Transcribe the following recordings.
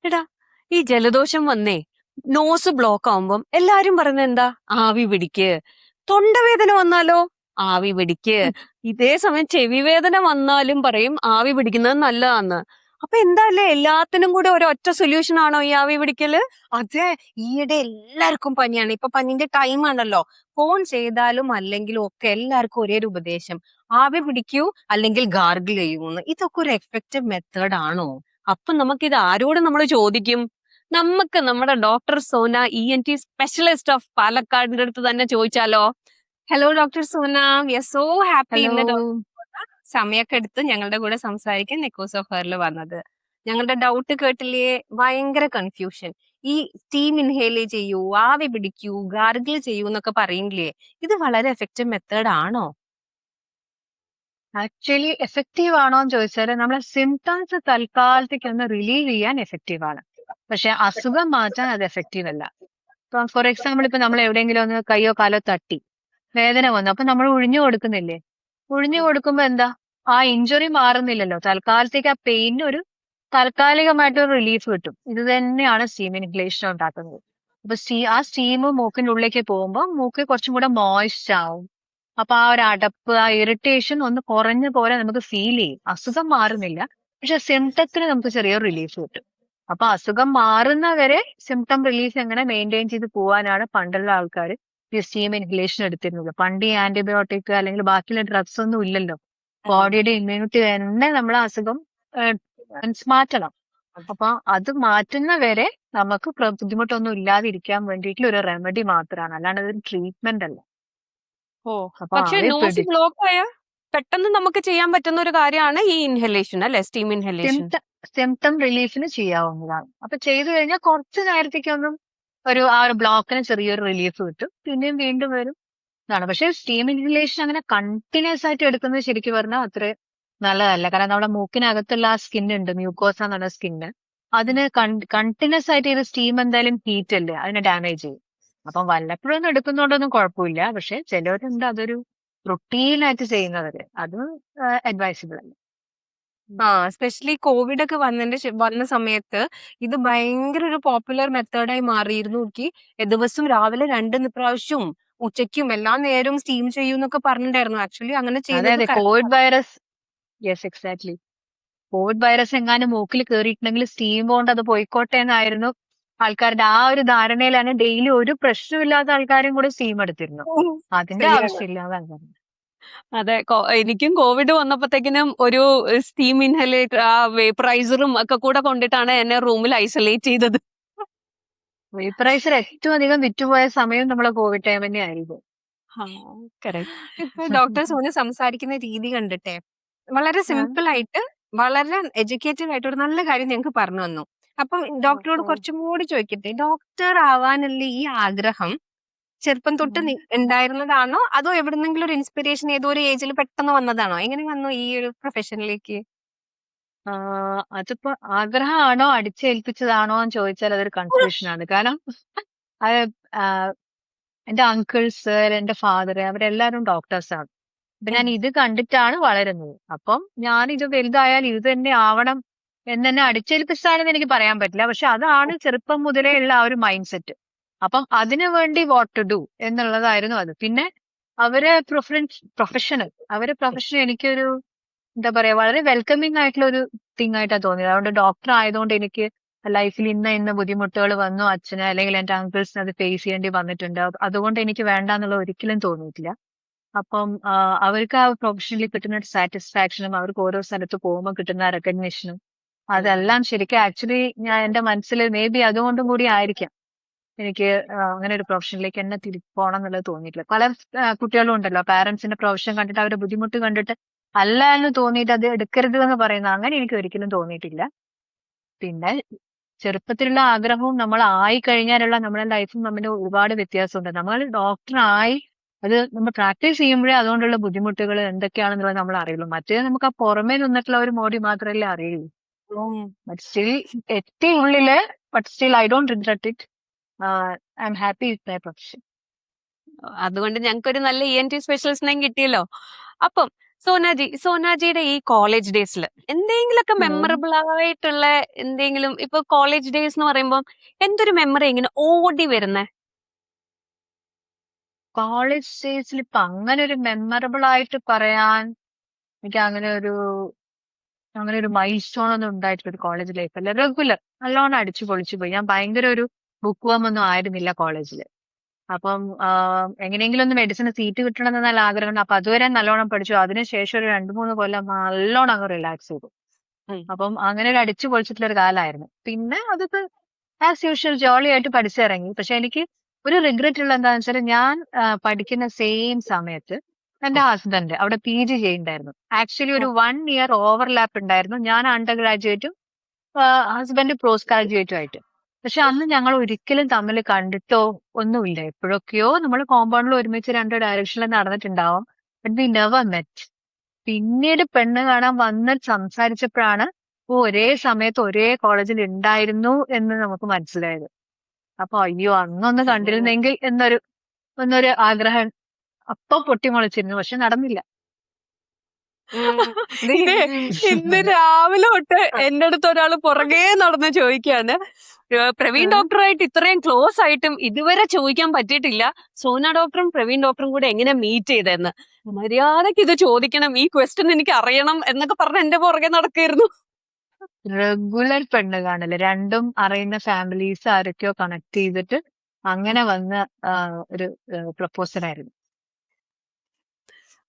എടാ, ഈ ജലദോഷം വന്നേ നോസ് ബ്ലോക്ക് ആവുമ്പം എല്ലാരും പറയുന്നത് എന്താ? ആവി പിടിക്ക്. തൊണ്ടവേദന വന്നാലോ? ആവി പിടിക്ക്. ഇതേ സമയം ചെവി വേദന വന്നാലും പറയും ആവി പിടിക്കുന്നത് നല്ലതാന്ന്. അപ്പൊ എന്താ അല്ലേ എല്ലാത്തിനും കൂടെ ഒരൊറ്റ സൊല്യൂഷൻ ആണോ ഈ ആവി പിടിക്കല്? അതെ, ഈയിടെ എല്ലാവർക്കും പനിയാണ്. ഇപ്പൊ പനിന്റെ ടൈം ആണല്ലോ. ഫോൺ ചെയ്താലും അല്ലെങ്കിലും ഒക്കെ എല്ലാവർക്കും ഒരേ ഒരു ഉപദേശം: ആവി പിടിക്കൂ അല്ലെങ്കിൽ ഗാർഗിൾ ചെയ്യൂന്ന്. ഇതൊക്കെ ഒരു എഫക്റ്റീവ് മെത്തേഡ് ആണോ? അപ്പൊ നമുക്കിത് ആരോട് നമ്മൾ ചോദിക്കും? നമുക്ക് നമ്മുടെ doctor Sona ENT specialist of പാലക്കാടിന്റെ അടുത്ത് തന്നെ ചോദിച്ചാലോ? Hello doctor Sona, we are so happy hello. ഇന്ന് സമയമൊക്കെ എടുത്ത് ഞങ്ങളുടെ കൂടെ സംസാരിക്കാൻ നെക്കോസ് ഓഫ് ഹെയറിൽ വന്നത്. ഞങ്ങളുടെ ഡൗട്ട് കേട്ടില്ലേ? ഭയങ്കര കൺഫ്യൂഷൻ. ഈ സ്റ്റീം ഇൻഹേൽ ചെയ്യൂ, ആവി പിടിക്കൂ, ഗാർഗിൾ ചെയ്യൂ എന്നൊക്കെ പറയില്ലേ, ഇത് വളരെ എഫക്റ്റീവ് മെത്തേഡ് ആണോ? ആക്ച്വലി എഫക്റ്റീവ് ആണോ എന്ന് ചോദിച്ചാൽ നമ്മളെ സിംറ്റംസ് തൽക്കാലത്തേക്ക് ഒന്ന് റിലീവ് ചെയ്യാൻ എഫക്റ്റീവ് ആണ്. പക്ഷെ അസുഖം മാറ്റാൻ അത് എഫക്റ്റീവ് അല്ല. ഇപ്പം ഫോർ എക്സാമ്പിൾ ഇപ്പൊ നമ്മൾ എവിടെയെങ്കിലും ഒന്ന് കയ്യോ കാലോ തട്ടി വേദന വന്നു, അപ്പൊ നമ്മൾ ഉഴിഞ്ഞു കൊടുക്കുന്നില്ലേ? ഉഴിഞ്ഞു കൊടുക്കുമ്പോ എന്താ, ആ ഇഞ്ചുറി മാറുന്നില്ലല്ലോ. തൽക്കാലത്തേക്ക് ആ പെയിന് ഒരു താൽക്കാലികമായിട്ടൊരു റിലീഫ് കിട്ടും. ഇത് തന്നെയാണ് സ്റ്റീം ഇൻഹലേഷൻ ഉണ്ടാക്കുന്നത്. അപ്പൊ ആ സ്റ്റീം മൂക്കിന്റെ ഉള്ളിലേക്ക് പോകുമ്പോൾ മൂക്ക് കുറച്ചും കൂടെ മോയിസ്റ്റ് ആവും. അപ്പൊ ആ ഒരു അടപ്പ്, ആ ഇറിറ്റേഷൻ ഒന്ന് കുറഞ്ഞ പോലെ നമുക്ക് ഫീൽ ചെയ്യും. അസുഖം മാറുന്നില്ല, പക്ഷെ സിംറ്റത്തിന് നമുക്ക് ചെറിയൊരു റിലീഫ് കിട്ടും. അപ്പൊ അസുഖം മാറുന്നവരെ സിംറ്റം റിലീഫ് എങ്ങനെ മെയിൻറ്റെയിൻ ചെയ്ത് പോവാനാണ് പണ്ടുള്ള ആൾക്കാർ ഈ സ്റ്റീം ഇൻഹലേഷൻ എടുത്തിരുന്നത്. പണ്ട് ഈ ആന്റിബയോട്ടിക് അല്ലെങ്കിൽ ബാക്കിയുള്ള ഡ്രഗ്സ് ഒന്നും ഇല്ലല്ലോ. ബോഡിയുടെ ഇമ്മ്യൂണിറ്റി തന്നെ നമ്മളെ അസുഖം മാറ്റണം. അപ്പൊ അത് മാറ്റുന്നവരെ നമുക്ക് ബുദ്ധിമുട്ടൊന്നും ഇല്ലാതിരിക്കാൻ വേണ്ടിയിട്ടുള്ള ഒരു റെമഡി മാത്രമാണ്, അല്ലാണ്ട് അതൊരു ട്രീറ്റ്മെന്റ് അല്ല. ഓ, അപ്പൊ പക്ഷെ നോസ് ബ്ലോക്ക് ആയ പെട്ടെന്ന് നമുക്ക് ചെയ്യാൻ പറ്റുന്ന ഒരു കാര്യമാണ് ഈ ഇൻഹലേഷൻ അല്ലെ, സ്റ്റീം ഇൻഹലേഷൻ. സിംറ്റം റിലീഫിന് ചെയ്യാവുന്നതാണ്. അപ്പൊ ചെയ്തു കഴിഞ്ഞാൽ കുറച്ച് നേരത്തേക്കൊന്നും ആ ഒരു ബ്ലോക്കിന് ചെറിയൊരു റിലീഫ് കിട്ടും, പിന്നെയും വീണ്ടും വരും ഇതാണ്. പക്ഷെ സ്റ്റീം ഇൻഹലേഷൻ അങ്ങനെ കണ്ടിന്യൂസ് ആയിട്ട് എടുക്കുന്നത് ശരിക്കും പറഞ്ഞാൽ അത്ര നല്ലതല്ല. കാരണം നമ്മുടെ മൂക്കിനകത്തുള്ള ആ സ്കിൻ ഉണ്ട്, മ്യൂക്കോസ എന്നുള്ള സ്കിന്ന്, അതിന് കണ്ടിന്യൂസ് ആയിട്ട് ഇത് സ്റ്റീം എന്തായാലും ഹീറ്റ് അല്ലേ, അതിനെ ഡാമേജ് ചെയ്യും. അപ്പം വല്ലപ്പോഴും എടുക്കുന്നതുകൊണ്ടൊന്നും കുഴപ്പമില്ല. പക്ഷെ ചിലവരുണ്ട് അതൊരു റുട്ടീനായിട്ട് ചെയ്യുന്നവര്, അത് അഡ്വൈസബിൾ അല്ല. എസ്പെഷ്യലി കോവിഡ് ഒക്കെ വന്ന സമയത്ത് ഇത് ഭയങ്കര ഒരു പോപ്പുലർ മെത്തേഡായി മാറിയിരുന്നു. ദിവസം രാവിലെ 2 പ്രാവശ്യവും ഉച്ചയ്ക്കും എല്ലാ നേരവും സ്റ്റീം ചെയ്യൂന്നൊക്കെ പറഞ്ഞിട്ടുണ്ടായിരുന്നു. ആക്ച്വലി അങ്ങനെ അതെ ചെയ്യുന്നത് അതെ, Covid virus, yes exactly. Covid virus എങ്ങാനും മൂക്കിൽ കയറിയിട്ടുണ്ടെങ്കിൽ സ്റ്റീം കൊണ്ട് അത് പോയിക്കോട്ടെ എന്നായിരുന്നു ആൾക്കാരുടെ ആ ഒരു ധാരണയിലാണ്. ഡെയിലി ഒരു പ്രശ്നമില്ലാത്ത ആൾക്കാരും കൂടെ സ്റ്റീം എടുത്തിരുന്നു. അതിന്റെ ശരിയാണ്. ആവശ്യമില്ലാതാണ് പറഞ്ഞത്. അതെ, എനിക്കും കോവിഡ് വന്നപ്പോഴത്തേക്കിനും ഒരു സ്റ്റീം ഇൻഹലേറ്റർ, ആ വേപ്പറൈസറും ഒക്കെ കൂടെ കൊണ്ടിട്ടാണ് എന്നെ റൂമിൽ ഐസൊലേറ്റ് ചെയ്തത്. വേപ്പറൈസർ ഏറ്റവും അധികം വിറ്റുപോയ സമയം നമ്മളെ കോവിഡ് ടൈം തന്നെ ആയിരിക്കും. ഇപ്പൊ ഡോക്ടർ സോന് സംസാരിക്കുന്ന രീതി കണ്ടിട്ടെ വളരെ ആ, സിമ്പിൾ ആയിട്ട്, വളരെ എഡ്യൂക്കേറ്റഡ് ആയിട്ട് ഒരു നല്ല കാര്യം ഞങ്ങൾക്ക് പറഞ്ഞു തന്നു. അപ്പം ഡോക്ടറോട് കുറച്ചും കൂടി ചോദിക്കട്ടെ, ഡോക്ടർ ആവാനുള്ള ഈ ആഗ്രഹം ചെറുപ്പം തൊട്ട് ഉണ്ടായിരുന്നതാണോ, അതോ എവിടുന്നെങ്കിലും ഒരു ഇൻസ്പിറേഷൻ ഏതോ ഒരു ഏജിൽ പെട്ടെന്ന് വന്നതാണോ? എങ്ങനെ വന്നു ഈ ഒരു പ്രൊഫഷനിലേക്ക്? ആ, അതിപ്പോ ആഗ്രഹമാണോ അടിച്ചേൽപ്പിച്ചതാണോ എന്ന് ചോദിച്ചാൽ അതൊരു കൺഫ്യൂഷൻ ആണ്. കാരണം അത് ആ, എന്റെ അങ്കിൾസ്, എന്റെ ഫാദർ, അവരെല്ലാരും ഡോക്ടേഴ്സ് ആണ്. അപ്പൊ ഞാൻ ഇത് കണ്ടിട്ടാണ് വളരുന്നത്. അപ്പം ഞാൻ ഇത് വലുതായാൽ ഇത് തന്നെ ആവണം എന്ന് തന്നെ അടിച്ചേൽപ്പിച്ചതാണെന്ന് എനിക്ക് പറയാൻ പറ്റില്ല. പക്ഷെ അതാണ് ചെറുപ്പം മുതലേ ഉള്ള ആ ഒരു മൈൻഡ് സെറ്റ്. അപ്പം അതിനു വേണ്ടി വാട്ട് ടു ഡു എന്നുള്ളതായിരുന്നു അത്. പിന്നെ അവരെ പ്രൊഫഷൻ എനിക്കൊരു എന്താ പറയാ, വളരെ വെൽക്കമിങ് ആയിട്ടുള്ള ഒരു തിങ് ആയിട്ടാണ് തോന്നിയത്. അതുകൊണ്ട് ഡോക്ടർ ആയതുകൊണ്ട് എനിക്ക് ലൈഫിൽ ഇന്ന ബുദ്ധിമുട്ടുകൾ വന്നു, അച്ഛന് അല്ലെങ്കിൽ എന്റെ അങ്കിൾസിന് അത് ഫേസ് ചെയ്യേണ്ടി വന്നിട്ടുണ്ട്. അതുകൊണ്ട് എനിക്ക് വേണ്ട എന്നുള്ളത് ഒരിക്കലും തോന്നിയിട്ടില്ല. അപ്പം അവർക്ക് ആ പ്രൊഫഷനിൽ കിട്ടുന്ന സാറ്റിസ്ഫാക്ഷനും അവർക്ക് ഓരോ സ്ഥലത്ത് പോകുമ്പോൾ കിട്ടുന്ന റെക്കഗ്നിഷനും അതെല്ലാം ശരിക്കും ആക്ച്വലി ഞാൻ എന്റെ മനസ്സിൽ മേ ബി അതുകൊണ്ടും കൂടി ആയിരിക്കാം എനിക്ക് അങ്ങനെ ഒരു പ്രൊഫഷനിലേക്ക് എന്നെ പോകണം എന്നുള്ളത് തോന്നിയിട്ടില്ല. പല കുട്ടികളും ഉണ്ടല്ലോ, പാരന്റ്സിന്റെ പ്രൊഫഷൻ കണ്ടിട്ട് അവരുടെ ബുദ്ധിമുട്ട് കണ്ടിട്ട് അല്ല എന്ന് തോന്നിയിട്ട് അത് എടുക്കരുത് എന്ന് പറയുന്ന, അങ്ങനെ എനിക്ക് ഒരിക്കലും തോന്നിയിട്ടില്ല. പിന്നെ ചെറുപ്പത്തിലുള്ള ആഗ്രഹവും നമ്മൾ ആയി കഴിഞ്ഞാലുള്ള നമ്മുടെ ലൈഫും തമ്മിൽ ഒരുപാട് വ്യത്യാസമുണ്ട്. നമ്മൾ ഡോക്ടറായി അത് നമ്മൾ പ്രാക്ടീസ് ചെയ്യുമ്പോഴേ അതുകൊണ്ടുള്ള ബുദ്ധിമുട്ടുകൾ എന്തൊക്കെയാണെന്നുള്ളത് നമ്മൾ അറിയുള്ളൂ. മറ്റേ നമുക്ക് ആ പുറമേ നിന്നിട്ടുള്ള ഒരു മോഡി മാത്രമല്ലേ അറിയുള്ളൂ. ബട്ട് സ്റ്റിൽ എത്തി ഉള്ളില്, but still I don't regret it. I am happy with my profession. അതുകൊണ്ട് ഞങ്ങൾക്ക് ഒരു നല്ല ENT സ്പെഷ്യലിസ്റ്റിനെയും കിട്ടിയല്ലോ. അപ്പം സോനാജിയുടെ ഈ കോളേജ് ഡേയ്സിൽ എന്തെങ്കിലുമൊക്കെ ഉം. മെമ്മറബിൾ ആയിട്ടുള്ള എന്തെങ്കിലും, ഇപ്പൊ കോളേജ് ഡേയ്സ് എന്ന് പറയുമ്പോൾ എന്തൊരു മെമ്മറി ഇങ്ങനെ ഓടി വരുന്നേ? കോളേജ് ഡേയ്സിൽ ഇപ്പൊ അങ്ങനെ ഒരു മെമ്മറബിൾ ആയിട്ട് പറയാൻ എനിക്ക് അങ്ങനെ ഒരു മൈൽ സ്റ്റോൺ ഒന്നും ഉണ്ടായിട്ടില്ല ഒരു കോളേജ് ലൈഫ് അല്ല. റെഗുലർ നല്ലോണം അടിച്ചു പൊളിച്ചു പോയി. ഞാൻ ഭയങ്കര ഒരു ബുക്ക് വർം ഒന്നും ആയിരുന്നില്ല കോളേജിൽ. അപ്പം എങ്ങനെയെങ്കിലും ഒന്ന് മെഡിസിന് സീറ്റ് കിട്ടണം എന്ന് നല്ല ആഗ്രഹമുണ്ട്. അപ്പൊ അതുവരെ നല്ലോണം പഠിച്ചു. അതിനുശേഷം ഒരു 2-3 കൊല്ലം നല്ലോണം അങ്ങ് റിലാക്സ് ചെയ്തു. ഉം. അപ്പം അങ്ങനെ ഒരു അടിച്ചു പൊളിച്ചിട്ടുള്ള ഒരു കാലമായിരുന്നു. പിന്നെ അതിപ്പോ ആസ് യൂഷ്വൽ ജോളി ആയിട്ട് പഠിച്ചിറങ്ങി. പക്ഷെ എനിക്ക് ഒരു റിഗ്രറ്റ് ഉള്ള എന്താണെന്ന് വെച്ചാൽ ഞാൻ പഠിക്കുന്ന സെയിം സമയത്ത് എന്റെ ഹസ്ബൻഡ് അവിടെ PG ചെയ്യുന്നുണ്ടായിരുന്നു. ആക്ച്വലി ഒരു 1 ഇയർ ഓവർലാപ്പ് ഉണ്ടായിരുന്നു. ഞാൻ അണ്ടർ ഗ്രാജുവേറ്റും ഹസ്ബൻഡ് പോസ്റ്റ് ഗ്രാജുവേറ്റും ആയിട്ട്. പക്ഷെ അന്ന് ഞങ്ങൾ ഒരിക്കലും തമ്മിൽ കണ്ടിട്ടോ ഒന്നുമില്ല. എപ്പോഴൊക്കെയോ നമ്മൾ കോമ്പൗണ്ടിൽ ഒരുമിച്ച് 2 ഡയറക്ഷനിൽ നടന്നിട്ടുണ്ടാവും. But we never met. പിന്നീട് പെണ്ണ് കാണാൻ വന്ന് സംസാരിച്ചപ്പോഴാണ് ഒരേ സമയത്ത് ഒരേ കോളേജിൽ ഉണ്ടായിരുന്നു എന്ന് നമുക്ക് മനസ്സിലായത്. അപ്പൊ അയ്യോ അന്നൊന്ന് കണ്ടിരുന്നെങ്കിൽ എന്നൊരു ആഗ്രഹം അപ്പൊ പൊട്ടിമുളച്ചിരുന്നു. പക്ഷെ നടന്നില്ല. ഇതേ ഇന്ന് രാവിലെ തൊട്ട് എന്റെ അടുത്ത് ഒരാള് പുറകെ നടന്ന് ചോദിക്കാണ്, പ്രവീൺ ഡോക്ടറായിട്ട് ഇത്രയും ക്ലോസ് ആയിട്ടും ഇതുവരെ ചോദിക്കാൻ പറ്റിയിട്ടില്ല, സോന ഡോക്ടറും പ്രവീൺ ഡോക്ടറും കൂടെ എങ്ങനെ മീറ്റ് ചെയ്തെന്ന്. മര്യാദക്ക് ഇത് ചോദിക്കണം, ഈ ക്വസ്റ്റ്യൻ എനിക്ക് അറിയണം എന്നൊക്കെ പറഞ്ഞ് എന്റെ പുറകെ നടക്കായിരുന്നു. റെഗുലർ പെണ്ണ് കാണല്. രണ്ടും അറിയുന്ന ഫാമിലീസ് ആരൊക്കെയോ കണക്ട് ചെയ്തിട്ട് അങ്ങനെ വന്ന ഒരു പ്രപ്പോസൽ ആയിരുന്നു.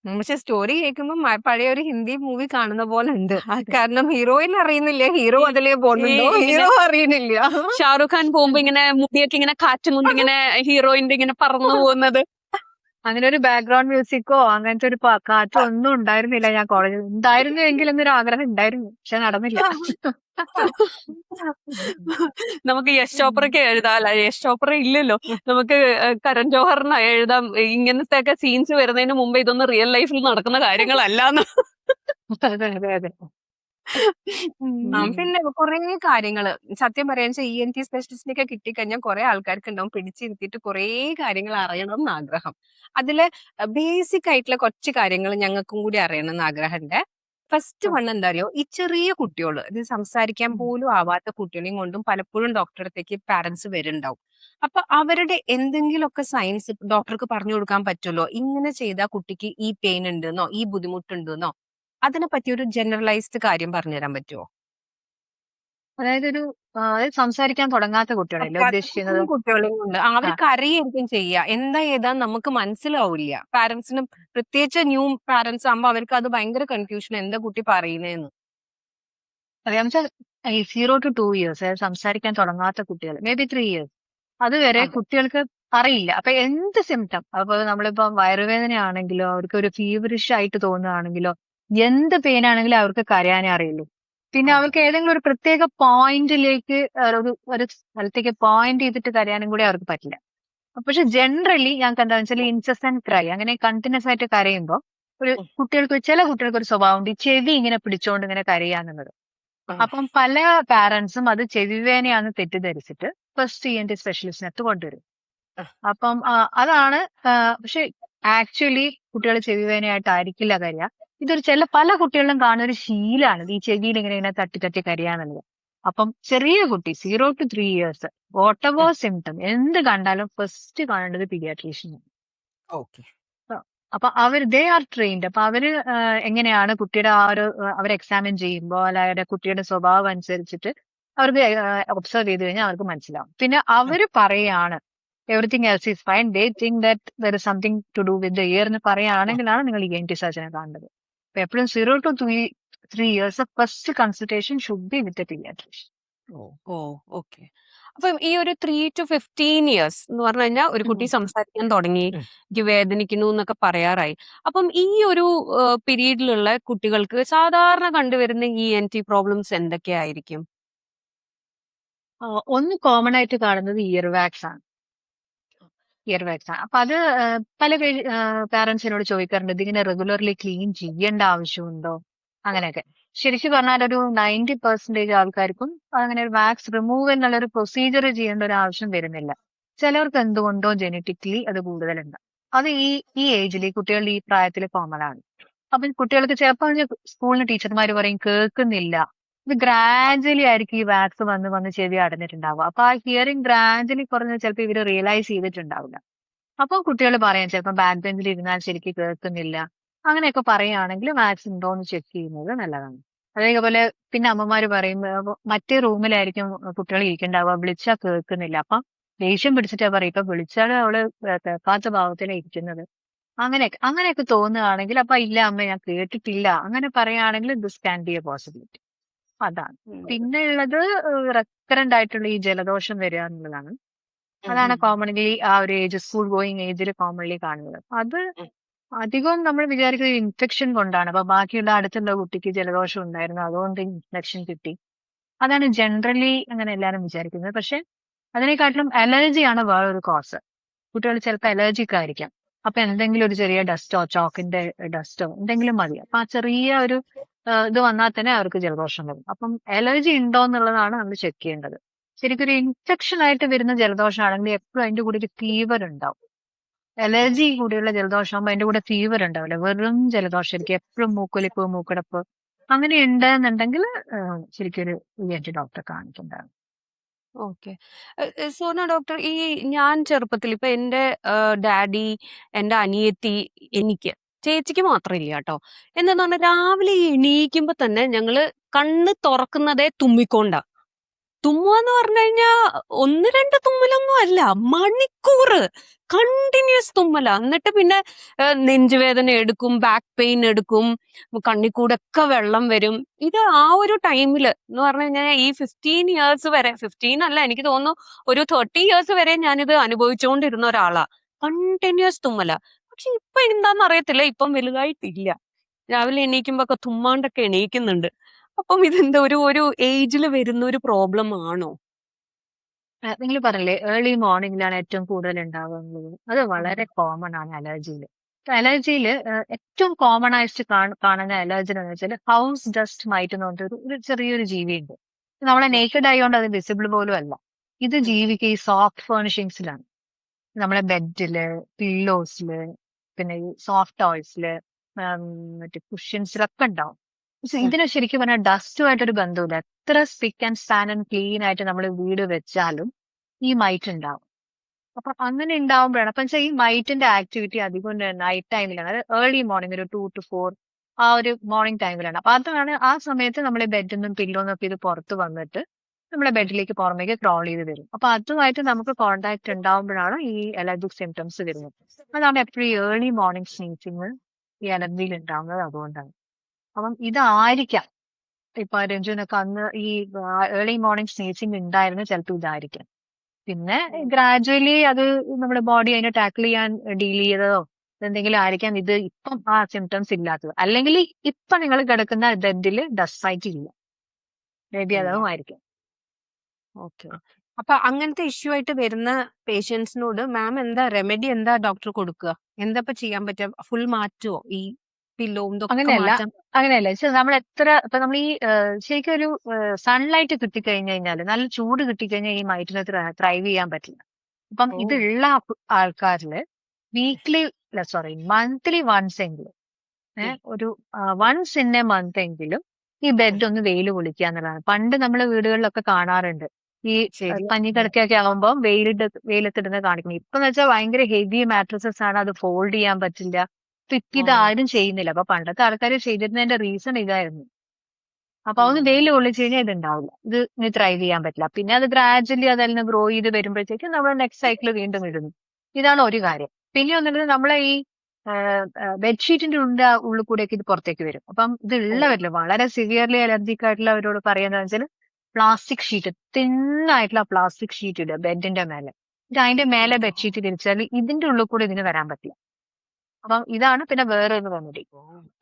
പക്ഷെ സ്റ്റോറി കേൾക്കുമ്പോ പഴയ ഒരു ഹിന്ദി മൂവി കാണുന്ന പോലെ ഉണ്ട്. കാരണം ഹീറോയിൻ അറിയുന്നില്ല, ഹീറോ അതിലേ പോകുന്നുണ്ടോ, ഹീറോ അറിയുന്നില്ല. ഷാറുഖ് ഖാൻ പോകുമ്പോ ഇങ്ങനെ മുടിയൊക്കെ ഇങ്ങനെ കാറ്റും കൊണ്ട് ഇങ്ങനെ ഹീറോയിന്റെ ഇങ്ങനെ പറന്നു പോകുന്നത്. അങ്ങനെ ഒരു ബാക്ക്ഗ്രൗണ്ട് മ്യൂസിക്കോ അങ്ങനത്തെ ഒരു കാറ്റോ ഒന്നും ഉണ്ടായിരുന്നില്ല ഞാൻ കോളേജിൽ. ഉണ്ടായിരുന്നു എങ്കിൽ എന്നൊരു ആഗ്രഹം ഉണ്ടായിരുന്നു. പക്ഷെ നടന്നില്ല. നമുക്ക് യശ് ചോപ്രയ്ക്ക് എഴുതാം, അല്ല യശ് ചോപ്ര ഇല്ലല്ലോ, നമുക്ക് കരൺ ജോഹറിന് എഴുതാം. ഇങ്ങനത്തെ ഒക്കെ സീൻസ് വരുന്നതിന് മുമ്പ് ഇതൊന്നും റിയൽ ലൈഫിൽ നടക്കുന്ന കാര്യങ്ങളല്ലാന്ന്. അതെ അതെ അതെ. പിന്നെ കുറെ കാര്യങ്ങള് സത്യം പറയാന്ന് വെച്ചാൽ ENT സ്പെഷ്യലിസ്റ്റിനൊക്കെ കിട്ടിക്കഴിഞ്ഞാൽ കുറെ ആൾക്കാർക്ക് ഉണ്ടാവും പിടിച്ചിരുത്തിയിട്ട് കുറെ കാര്യങ്ങൾ അറിയണം എന്ന് ആഗ്രഹം. അതില് ബേസിക് ആയിട്ടുള്ള കുറച്ച് കാര്യങ്ങൾ ഞങ്ങൾക്കും കൂടി അറിയണം എന്ന് ആഗ്രഹമുണ്ട്. ഫസ്റ്റ് വൺ എന്താ അറിയോ, ഈ ചെറിയ കുട്ടികള് ഇത് സംസാരിക്കാൻ പോലും ആവാത്ത കുട്ടികളെയും കൊണ്ടും പലപ്പോഴും ഡോക്ടറെ അടുത്തേക്ക് പാരന്റ്സ് വരുന്നുണ്ടാവും. അപ്പൊ അവരുടെ എന്തെങ്കിലുമൊക്കെ സയൻസ് ഡോക്ടർക്ക് പറഞ്ഞു കൊടുക്കാൻ പറ്റുമല്ലോ, ഇങ്ങനെ ചെയ്താൽ കുട്ടിക്ക് ഈ പെയിൻ ഉണ്ടെന്നോ ഈ ബുദ്ധിമുട്ടുണ്ടെന്നോ അതിനെ പറ്റി ഒരു ജനറലൈസ്ഡ് കാര്യം പറഞ്ഞുതരാൻ പറ്റുമോ? അതായത് സംസാരിക്കാൻ തുടങ്ങാത്ത കുട്ടികളല്ലേ ഉദ്ദേശിക്കുന്നത്? കുട്ടികളെയും കൊണ്ട് അവര് കരയായിരിക്കും ചെയ്യുക, എന്താ ഏതാ നമുക്ക് മനസ്സിലാവില്ല. പാരന്റ്സിന് പ്രത്യേകിച്ച് ന്യൂ പാരന്റ്സ് ആകുമ്പോ അവർക്ക് അത് ഭയങ്കര കൺഫ്യൂഷൻ, എന്താ കുട്ടി പറയുന്നതെന്ന്. അറിയാം വെച്ചാൽ ഈ 0 to 2 years സംസാരിക്കാൻ തുടങ്ങാത്ത കുട്ടികൾ, മേ ബി 3 years അതുവരെ അതെ. കുട്ടികൾക്ക് അറിയില്ല. അപ്പൊ എന്ത് സിംറ്റം, അപ്പൊ നമ്മളിപ്പോ വയറുവേദന ആണെങ്കിലോ അവർക്ക് ഒരു ഫീവറിഷ് ആയിട്ട് തോന്നുകയാണെങ്കിലോ എന്ത് പെയിൻ ആണെങ്കിലും അവർക്ക് കരയാനേ അറിയുള്ളൂ. പിന്നെ അതെ. അവർക്ക് ഏതെങ്കിലും ഒരു പ്രത്യേക പോയിന്റിലേക്ക് ഒരു സ്ഥലത്തേക്ക് പോയിന്റ് ചെയ്തിട്ട് കരയാനും കൂടി അവർക്ക് പറ്റില്ല. പക്ഷെ ജനറലി ഞങ്ങൾക്ക് എന്താ വെച്ചാൽ ഇൻസെസന്റ് ക്രൈ, അങ്ങനെ കണ്ടിന്യൂസ് ആയിട്ട് കരയുമ്പോൾ ചില കുട്ടികൾക്ക് ഒരു സ്വഭാവമുണ്ട് ഈ ചെവി ഇങ്ങനെ പിടിച്ചോണ്ട് ഇങ്ങനെ കരയാന്നുള്ളത്. അപ്പം പല പാരന്റ്സും അത് ചെവിവേനയാന്ന് തെറ്റിദ്ധരിച്ചിട്ട് ഫസ്റ്റ് ENT സ്പെഷ്യലിസ്റ്റിനകത്ത് കൊണ്ടുവരും. അപ്പം അതാണ്. പക്ഷെ ആക്ച്വലി കുട്ടികൾ ചെവിവേനയായിട്ടായിരിക്കില്ല കരയുക. ഇതൊരു പല കുട്ടികളിലും കാണുന്ന ഒരു ശീലാണ് ഈ ചെവിയിൽ ഇങ്ങനെ തട്ടി തട്ടി കരയാന്നുള്ളത്. അപ്പം ചെറിയ കുട്ടി 0 to 3 years what ever symptom എന്ത് കണ്ടാലും ഫസ്റ്റ് കാണേണ്ടത് പീഡിയാട്രീഷ്യനാണ്. അപ്പൊ ദേ ആർ ട്രെയിൻഡ്. അപ്പൊ അവര് എങ്ങനെയാണ് കുട്ടിയുടെ അവർ എക്സാമിൻ ചെയ്യുമ്പോൾ അല്ലാതെ കുട്ടിയുടെ സ്വഭാവം അനുസരിച്ചിട്ട് അവർക്ക് ഒബ്സർവ് ചെയ്ത് കഴിഞ്ഞാൽ അവർക്ക് മനസ്സിലാവും. പിന്നെ അവര് പറയാണ് everything else is fine, they think that there is something to do with the year എന്ന് പറയുകയാണെങ്കിലാണ് നിങ്ങൾ ENT സർജനെ കാണേണ്ടത്. അപ്പൊ എപ്പോഴും 0 to 3 years first consultation should be with paediatrician. Okay. അപ്പം ഈ ഒരു 3 to 15 years എന്ന് പറഞ്ഞു കഴിഞ്ഞാൽ ഒരു കുട്ടി സംസാരിക്കാൻ തുടങ്ങി, എനിക്ക് വേദനിക്കുന്നു എന്നൊക്കെ പറയാറായി. അപ്പം ഈ ഒരു പീരീഡിലുള്ള കുട്ടികൾക്ക് സാധാരണ കണ്ടുവരുന്ന ENT പ്രോബ്ലംസ് എന്തൊക്കെയായിരിക്കും? ഒന്ന് കോമൺ ആയിട്ട് കാണുന്നത് ഇയർ വാക്സ് ആണ്. അപ്പൊ അത് പല പാരന്റ്സ് എന്നോട് ചോദിക്കാറുണ്ട്, ഇതിങ്ങനെ റെഗുലർലി ക്ലീൻ ചെയ്യേണ്ട ആവശ്യമുണ്ടോ അങ്ങനെയൊക്കെ. ശരിക്കും പറഞ്ഞാൽ ഒരു 90% ആൾക്കാർക്കും അങ്ങനെ ഒരു വാക്സ് റിമൂവൽ എന്നുള്ളൊരു പ്രൊസീജിയർ ചെയ്യേണ്ട ഒരു ആവശ്യം വരുന്നില്ല. ചിലവർക്ക് എന്തുകൊണ്ടോ ജനറ്റിക്കലി അത് കൂടുതലുണ്ട്. അത് ഈ ഏജിൽ കുട്ടികളുടെ ഈ പ്രായത്തിൽ കോമൺ ആണ്. അപ്പൊ കുട്ടികൾക്ക് ചിലപ്പോൾ സ്കൂളിന് ടീച്ചർമാർ പറയും കേൾക്കുന്നില്ല. ഇത് ഗ്രാജുവലി ആയിരിക്കും ഈ വാക്സ് വന്ന് വന്ന് ചെവി അടഞ്ഞിട്ടുണ്ടാവുക. അപ്പൊ ആ ഹിയറിംഗ് ഗ്രാജുവലി കുറഞ്ഞത് ചിലപ്പോൾ ഇവര് റിയലൈസ് ചെയ്തിട്ടുണ്ടാവില്ല. അപ്പൊ കുട്ടികൾ പറയാം ചിലപ്പോൾ ബാക്ക് ബെഞ്ചിൽ ഇരുന്നാൽ ശരിക്കും കേൾക്കുന്നില്ല. അങ്ങനെയൊക്കെ പറയുകയാണെങ്കിൽ വാക്സ് ഉണ്ടോ എന്ന് ചെക്ക് ചെയ്യുന്നത് നല്ലതാണ്. അതേപോലെ പിന്നെ അമ്മമാര് പറയും മറ്റേ റൂമിലായിരിക്കും കുട്ടികൾ ഇരിക്കണ്ടാവുക, വിളിച്ചാൽ കേൾക്കുന്നില്ല. അപ്പം ദേഷ്യം പിടിച്ചിട്ടാ പറയും ഇപ്പൊ വിളിച്ചാൽ അവള് കേൾക്കാത്ത ഭാവത്തിലാണ് ഇരിക്കുന്നത്. അങ്ങനെയൊക്കെ തോന്നുകയാണെങ്കിൽ അപ്പൊ ഇല്ല അമ്മ ഞാൻ കേട്ടിട്ടില്ല അങ്ങനെ പറയുകയാണെങ്കിൽ this can be A possibility. അതാണ്. പിന്നെ ഉള്ളത് റെക്കറന്റ് ആയിട്ടുള്ള ഈ ജലദോഷം വരിക എന്നുള്ളതാണ്. അതാണ് കോമൺലി ആ ഒരു ഏജ് സ്കൂൾ ഗോയിങ് ഏജിൽ കോമൺലി കാണുന്നത്. അത് അധികവും നമ്മൾ വിചാരിക്കുന്നത് ഇൻഫെക്ഷൻ കൊണ്ടാണ്. അപ്പൊ ബാക്കിയുള്ള അടുത്തുള്ള കുട്ടിക്ക് ജലദോഷം ഉണ്ടായിരുന്നു അതുകൊണ്ട് ഇൻഫെക്ഷൻ കിട്ടി. അതാണ് ജനറലി അങ്ങനെ എല്ലാവരും വിചാരിക്കുന്നത്. പക്ഷെ അതിനെക്കാട്ടിലും അലർജിയാണ് വേറൊരു കോസ്. കുട്ടികൾ ചിലപ്പോൾ അലർജിക്ക് ആയിരിക്കാം. അപ്പൊ എന്തെങ്കിലും ഒരു ചെറിയ ഡസ്റ്റോ ചോക്കിന്റെ ഡസ്റ്റോ എന്തെങ്കിലും മതി. അപ്പൊ ആ ചെറിയ ഒരു ഇത് വന്നാൽ തന്നെ അവർക്ക് ജലദോഷം വരും. അപ്പം അലർജി ഉണ്ടോ എന്നുള്ളതാണ് നമ്മൾ ചെക്ക് ചെയ്യേണ്ടത്. ശരിക്കും ഒരു ഇൻഫെക്ഷൻ ആയിട്ട് വരുന്ന ജലദോഷം ആണെങ്കിൽ എപ്പോഴും അതിന്റെ കൂടെ ഒരു ഫീവർ ഉണ്ടാവും. അലർജി കൂടിയുള്ള ജലദോഷം ആകുമ്പോൾ അതിന്റെ കൂടെ ഫീവർ ഉണ്ടാവില്ല, വെറും ജലദോഷം ആയിരിക്കും. എപ്പോഴും മൂക്കൊലിപ്പ് മൂക്കടപ്പ് അങ്ങനെ ഉണ്ടെന്നുണ്ടെങ്കിൽ ശരിക്കും ഒരു ഡോക്ടറെ കാണിക്കേണ്ടതാണ്. ഓക്കെ. സോന ഡോക്ടർ, ഈ ഞാൻ ചെറുപ്പത്തിൽ ഇപ്പൊ എന്റെ ഡാഡി, എന്റെ അനിയത്തി, എനിക്ക്, ചേച്ചിക്ക് മാത്രമില്ല കേട്ടോ. എന്താന്ന് പറഞ്ഞാൽ രാവിലെ എണീക്കുമ്പോ തന്നെ ഞങ്ങള് കണ്ണ് തുറക്കുന്നതേ തുമ്മിക്കൊണ്ടാ. തുമ്മുക എന്ന് പറഞ്ഞു കഴിഞ്ഞാൽ ഒന്ന് രണ്ട് തുമ്മലൊന്നും അല്ല, മണിക്കൂറ് കണ്ടിന്യൂസ് തുമ്മല. എന്നിട്ട് പിന്നെ നെഞ്ചുവേദന എടുക്കും, ബാക്ക് പെയിൻ എടുക്കും, കണ്ണിൽ കൂടെ ഒക്കെ വെള്ളം വരും. ഇത് ആ ഒരു ടൈമില് എന്ന് പറഞ്ഞു കഴിഞ്ഞാൽ ഈ 15 ഇയേഴ്സ് വരെ, 15 അല്ല എനിക്ക് തോന്നുന്നു ഒരു 30 ഇയേഴ്സ് വരെ ഞാനിത് അനുഭവിച്ചുകൊണ്ടിരുന്ന ഒരാളാ. കണ്ടിന്യൂസ് തുമ്മല. പക്ഷെ ഇപ്പൊ എന്താന്ന് അറിയത്തില്ല, ഇപ്പം വലുതായിട്ടില്ല. രാവിലെ എണീക്കുമ്പോ ഒക്കെ തുമ്മാണ്ടൊക്കെ എണീക്കുന്നുണ്ട്. അപ്പം ഇതെന്താ ഒരു ഏജിൽ വരുന്ന ഒരു പ്രോബ്ലം ആണോ? നിങ്ങൾ പറഞ്ഞില്ലേ ഏർലി മോർണിംഗിലാണ് ഏറ്റവും കൂടുതൽ ഉണ്ടാവുന്നത്. അത് വളരെ കോമൺ ആണ് അലർജിയിൽ. അലർജിയിൽ ഏറ്റവും കോമൺ ആയിട്ട് കാണുന്ന അലർജി എന്ന് വെച്ചാൽ ഹൗസ് ഡസ്റ്റ് മൈറ്റ് എന്ന് പറഞ്ഞിട്ട് ഒരു ചെറിയൊരു ജീവിയുണ്ട്. നമ്മളെ നേക്കഡ് ആയതുകൊണ്ട് അത് വിസിബിൾ പോലും അല്ല. ഇത് ജീവിക്കുക ഈ സോഫ്റ്റ് ഫേർണിഷിങ്സിലാണ്. നമ്മളെ ബെഡില്, പില്ലോസില്, പിന്നെ ഈ സോഫ്റ്റ് ടോയ്സില്, മറ്റേ കുഷ്യൻസിലൊക്കെ ഉണ്ടാവും. പക്ഷെ ഇതിന് ശരിക്കും പറഞ്ഞാൽ ഡസ്റ്റുമായിട്ടൊരു ബന്ധമില്ല. എത്ര സ്പിക്ക് ആൻഡ് സ്പാൻ ആൻഡ് ക്ലീൻ ആയിട്ട് നമ്മൾ വീട് വെച്ചാലും ഈ മൈറ്റ് ഉണ്ടാവും. അപ്പൊ അങ്ങനെ ഉണ്ടാവുമ്പോഴാണ് അപ്പൊ വെച്ചാൽ ഈ മൈറ്റിന്റെ ആക്ടിവിറ്റി അധികം നൈറ്റ് ടൈമിലാണ്. അത് ഏർലി മോർണിംഗ് ഒരു 2 to 4 ആ ഒരു മോർണിംഗ് ടൈമിലാണ്. അപ്പൊ അതാണ് ആ സമയത്ത് നമ്മളെ ബെഡിൽ നിന്നും പില്ലോന്നും ഒക്കെ ഇത് പുറത്ത് വന്നിട്ട് നമ്മളെ ബെഡിലേക്ക് പുറമേക്ക് ക്രോൾ ചെയ്ത് വരും. അപ്പൊ അതുമായിട്ട് നമുക്ക് കോണ്ടാക്ട് ഉണ്ടാവുമ്പോഴാണ് ഈ അലർജിക് സിംറ്റംസ് വരുന്നത്. അതാണ് എപ്പോഴും ഏർലി മോർണിംഗ് സ്നീസിങ് ഈ അലർജിയിൽ ഉണ്ടാവുന്നത് അതുകൊണ്ടാണ്. അപ്പം ഇതായിരിക്കാം ഇപ്പൊ രഞ്ജുനൊക്കെ അന്ന് ഈ ഏർലി മോർണിംഗ് സ്നീസിങ് ഉണ്ടായിരുന്നു ചിലപ്പോൾ ഇതായിരിക്കാം. പിന്നെ ഗ്രാജുവലി അത് നമ്മുടെ ബോഡി അതിനെ ടാക്കിൾ ചെയ്യാൻ ഡീൽ ചെയ്തതോ എന്തെങ്കിലും ആയിരിക്കാം ഇത് ഇപ്പം ആ സിംറ്റംസ് ഇല്ലാത്തത്. അല്ലെങ്കിൽ ഇപ്പൊ നിങ്ങൾ കിടക്കുന്ന ബെഡിൽ ഡസ്റ്റ് മൈറ്റ് ഇല്ല, മേ ബി അതും ആയിരിക്കാം. ഓക്കെ. അപ്പൊ അങ്ങനത്തെ ഇഷ്യൂ ആയിട്ട് വരുന്ന പേഷ്യൻസിനോട് മാം എന്താ റെമഡി എന്താ ഡോക്ടർ കൊടുക്കുക? എന്താ ഇപ്പൊ ചെയ്യാൻ പറ്റുക? ഫുൾ മാറ്റുമോ ഈ പില്ലോവും ഇതൊക്കെ അങ്ങനെയല്ല മാറ്റാൻ? അങ്ങനെയല്ല നമ്മൾ എത്ര ഇപ്പൊ നമ്മൾ ഈ ശരിക്കും ഒരു സൺലൈറ്റ് കിട്ടിക്കഴിഞ്ഞു കഴിഞ്ഞാൽ നല്ല ചൂട് കിട്ടിക്കഴിഞ്ഞാൽ ഈ മൈറ്റിനെ ത്രൈവ് ചെയ്യാൻ പറ്റില്ല. അപ്പം ഇതുള്ള ആൾക്കാരില് വീക്ക്ലി മന്ത്ലി വൺസ് എങ്കിലും ഒരു വൺസ് ഇൻ എ മന്ത് എങ്കിലും ഈ ബെഡ് ഒന്ന് വെയിൽ കൊള്ളിക്കുക എന്നുള്ളതാണ്. പണ്ട് നമ്മള് വീടുകളിലൊക്കെ കാണാറുണ്ട് ഈ ശരി. പഞ്ഞിക്കിടക്കൊക്കെ ആവുമ്പോൾ വെയിലത്തിടുന്ന കാണിക്കണം. ഇപ്പൊന്ന് വെച്ചാൽ ഭയങ്കര ഹെവി മാട്രസസ് ആണ്, അത് ഫോൾഡ് ചെയ്യാൻ പറ്റില്ല. ഇപ്പൊ ഇത് ആരും ചെയ്യുന്നില്ല. അപ്പൊ പണ്ടത്തെ ആൾക്കാർ ചെയ്തിരുന്നതിന്റെ റീസൺ ഇതായിരുന്നു. അപ്പൊ അതൊന്ന് വെയിൽ കൊള്ളിച്ചു കഴിഞ്ഞാൽ ഇത് ഉണ്ടാവില്ല, ഇത് ത്രൈവ് ചെയ്യാൻ പറ്റില്ല. പിന്നെ അത് ഗ്രാജുവലി അതിൽ നിന്ന് ഗ്രോ ചെയ്ത് വരുമ്പോഴത്തേക്ക് നമ്മൾ നെക്സ്റ്റ് സൈക്കിൾ വീണ്ടും ഇടുന്നു. ഇതാണ് ഒരു കാര്യം. പിന്നെ ഒന്നുള്ളത് നമ്മളെ ഈ ബെഡ്ഷീറ്റിന്റെ ഉള്ളിൽ കൂടെയൊക്കെ ഇത് പുറത്തേക്ക് വരും. അപ്പം ഇത് ഉള്ളവരില്ല വളരെ സിവിയർലി അലർജിക് ആയിട്ടുള്ളവരോട് പറയുന്നത് വെച്ചാൽ പ്ലാസ്റ്റിക് ഷീറ്റ്, തിന്നായിട്ടുള്ള പ്ലാസ്റ്റിക് ഷീറ്റ് ഇടുക ബെഡിന്റെ മേലെ. അതിന്റെ മേലെ ബെഡ്ഷീറ്റ് തിരിച്ചാൽ ഇതിന്റെ ഉള്ളിൽ കൂടെ ഇതിന് വരാൻ പറ്റില്ല. അപ്പം ഇതാണ് പിന്നെ വേറെ ഒരു റെമഡി.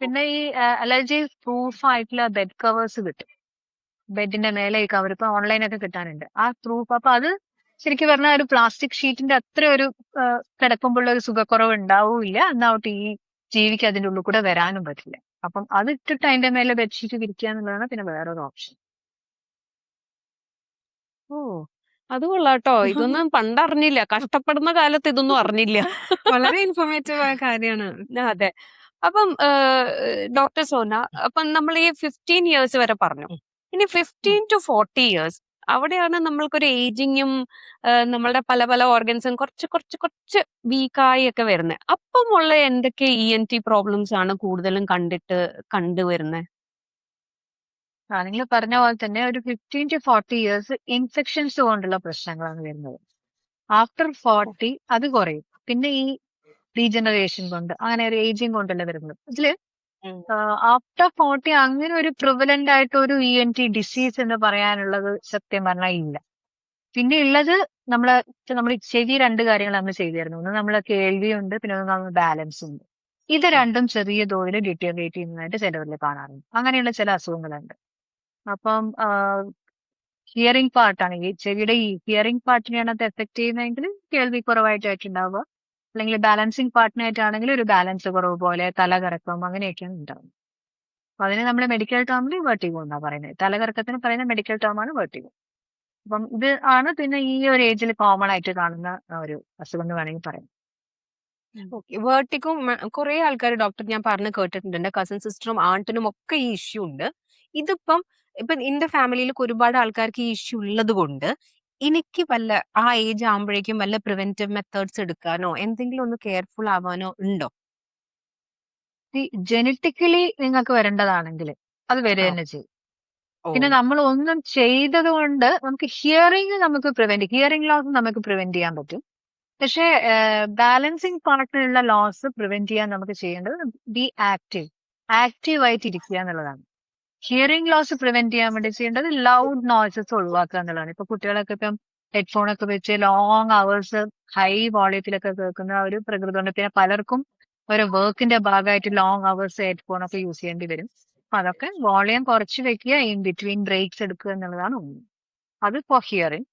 പിന്നെ ഈ അലർജി പ്രൂഫ് ആയിട്ടുള്ള ബെഡ് കവേഴ്സ് കിട്ടും. ബെഡിന്റെ മേലെ ഈ കവർ ഇപ്പൊ ഓൺലൈനൊക്കെ കിട്ടാനുണ്ട്. ആ പ്രൂഫ് അപ്പൊ അത് ശരിക്കും പറഞ്ഞാൽ ഒരു പ്ലാസ്റ്റിക് ഷീറ്റിന്റെ അത്ര ഒരു കിടക്കുമ്പോഴുള്ള ഒരു സുഖക്കുറവ് ഉണ്ടാവില്ല. എന്നാവട്ടെ ഈ ജീവിക്ക് അതിന്റെ ഉള്ളിൽ കൂടെ വരാനും പറ്റില്ല. അപ്പം അത് ഇട്ടിട്ട് അതിന്റെ മേലെ ബെഡ്ഷീറ്റ് വിരിക്കുക എന്നുള്ളതാണ് പിന്നെ വേറൊരു ഓപ്ഷൻ. ഓ, അത് കൊള്ളാട്ടോ. ഇതൊന്നും പണ്ടറിഞ്ഞില്ല. കഷ്ടപ്പെടുന്ന കാലത്ത് ഇതൊന്നും അറിഞ്ഞില്ല. വളരെ ഇൻഫോർമേറ്റീവ് ആയ കാര്യമാണ്. അതെ. അപ്പം ഡോക്ടർ സോന, അപ്പം നമ്മൾ ഈ 15 ഇയേഴ്സ് വരെ പറഞ്ഞു. ഇനി 15 to 40 ഇയേഴ്സ് അവിടെയാണ് നമ്മൾക്കൊരു ഏജിങ്ങും നമ്മളുടെ പല പല ഓർഗൻസും കുറച്ച് കുറച്ച് കുറച്ച് വീക്കായി ഒക്കെ വരുന്നത്. അപ്പമുള്ള എന്തൊക്കെ ENT പ്രോബ്ലംസ് ആണ് കൂടുതലും കണ്ടുവരുന്നത്? നിങ്ങൾ പറഞ്ഞ പോലെ തന്നെ ഒരു 15 to 40 ഇയേഴ്സ് ഇൻഫെക്ഷൻസ് കൊണ്ടുള്ള പ്രശ്നങ്ങളാണ് വരുന്നത്. ആഫ്റ്റർ 40 അത് കുറയും. പിന്നെ ഈ ഡീജനറേഷൻ കൊണ്ട് അങ്ങനെ ഒരു ഏജിങ് കൊണ്ടല്ല വരുന്നത്. ഇതില് ആഫ്റ്റർ 40 അങ്ങനെ ഒരു പ്രിവലന്റ് ആയിട്ട് ഒരു ENT ഡിസീസ് എന്ന് പറയാനുള്ളത് സത്യം പറഞ്ഞാൽ ഇല്ല. പിന്നെ ഉള്ളത് നമ്മൾ ചെവി 2 കാര്യങ്ങൾ നമ്മൾ ചെയ്തിരുന്നു. ഒന്ന് നമ്മളെ കേൾവിയുണ്ട്, പിന്നെ ഒന്ന് നമ്മൾ ബാലൻസ് ഉണ്ട്. ഇത് രണ്ടും ചെറിയ തോതിൽ ഡിറ്റീറിയേറ്റ് ചെയ്യുന്നതായിട്ട് ചിലവരിൽ കാണാറുണ്ട്. അങ്ങനെയുള്ള ചില അസുഖങ്ങളുണ്ട്. അപ്പം ഹിയറിംഗ് പാർട്ടാണ് ഈ ചെവിയുടെ ഈ ഹിയറിംഗ് പാർട്ടിനെയാണ് അത് എഫക്ട് ചെയ്യുന്നതെങ്കിൽ കേൾവി കുറവായിട്ടായിട്ടുണ്ടാവുക. അല്ലെങ്കിൽ ബാലൻസിങ് പാർട്ടിനായിട്ടാണെങ്കിൽ ഒരു ബാലൻസ് കുറവ് പോലെ തലകറക്കം അങ്ങനെയൊക്കെയാണ് ഉണ്ടാവുന്നത്. അപ്പൊ അതിന് നമ്മൾ മെഡിക്കൽ ടേമിൽ വെർട്ടിഗോ എന്നാ പറയുന്നത്. തലകറക്കത്തിന് പറയുന്ന മെഡിക്കൽ ടേമാണ് വെർട്ടിഗോ. അപ്പം ഇത് ആണ് പിന്നെ ഈ ഒരു ഏജിൽ കോമൺ ആയിട്ട് കാണുന്ന ഒരു അസുഖം എന്ന് വേണമെങ്കിൽ പറയാം. വേർട്ടിക്കും കുറെ ആൾക്കാർ ഡോക്ടർ ഞാൻ പറഞ്ഞു കേട്ടിട്ടുണ്ട്. എന്റെ കസിൻ സിസ്റ്ററും ആണ്ടിനും ഒക്കെ ഈ ഇഷ്യൂ ഉണ്ട്. ഇതിപ്പം എന്റെ ഫാമിലിയിൽ ഒരുപാട് ആൾക്കാർക്ക് ഈ ഇഷ്യൂ ഉള്ളത് കൊണ്ട് എനിക്ക് വല്ല ആ ഏജ് ആകുമ്പോഴേക്കും വല്ല പ്രിവെന്റീവ് മെത്തേഡ്സ് എടുക്കാനോ എന്തെങ്കിലും ഒന്ന് കെയർഫുൾ ആവാനോ ഉണ്ടോ? ഈ ജനറ്റിക്കലി നിങ്ങൾക്ക് വരേണ്ടതാണെങ്കിൽ അത് വരെ തന്നെ ചെയ്യും. പിന്നെ നമ്മൾ ഒന്നും ചെയ്തത് കൊണ്ട് നമുക്ക് ഹിയറിംഗ് ലോസ് നമുക്ക് പ്രിവെന്റ് ചെയ്യാൻ പറ്റും. പക്ഷേ ബാലൻസിങ് പാർട്ടിലുള്ള ലോസ് പ്രിവെന്റ് ചെയ്യാൻ നമുക്ക് ചെയ്യേണ്ടത് ബി ആക്റ്റീവ് ആയിട്ട് ഇരിക്കുക എന്നുള്ളതാണ്. ഹിയറിംഗ് ലോസ് പ്രിവെന്റ് ചെയ്യാൻ വേണ്ടി ചെയ്യേണ്ടത് ലൗഡ് നോയ്സസ് ഒഴിവാക്കുക എന്നുള്ളതാണ്. ഇപ്പൊ കുട്ടികളൊക്കെ ഇപ്പം ഹെഡ്ഫോൺ ഒക്കെ വെച്ച് ലോങ് അവേഴ്സ് ഹൈ വോളിയത്തിലൊക്കെ കേൾക്കുന്ന ഒരു പ്രകൃതമുണ്ട്. പിന്നെ പലർക്കും ഒരു വർക്കിന്റെ ഭാഗമായിട്ട് ലോങ് അവേഴ്സ് ഹെഡ്ഫോൺ ഒക്കെ യൂസ് ചെയ്യേണ്ടി വരും. അപ്പൊ അതൊക്കെ വോളിയം കുറച്ച് വെക്കുക, ഇൻ ബിറ്റ്വീൻ ബ്രേക്സ് എടുക്കുക എന്നുള്ളതാണ് ഒന്ന്. അത് ഫോർ ഹിയറിംഗ്.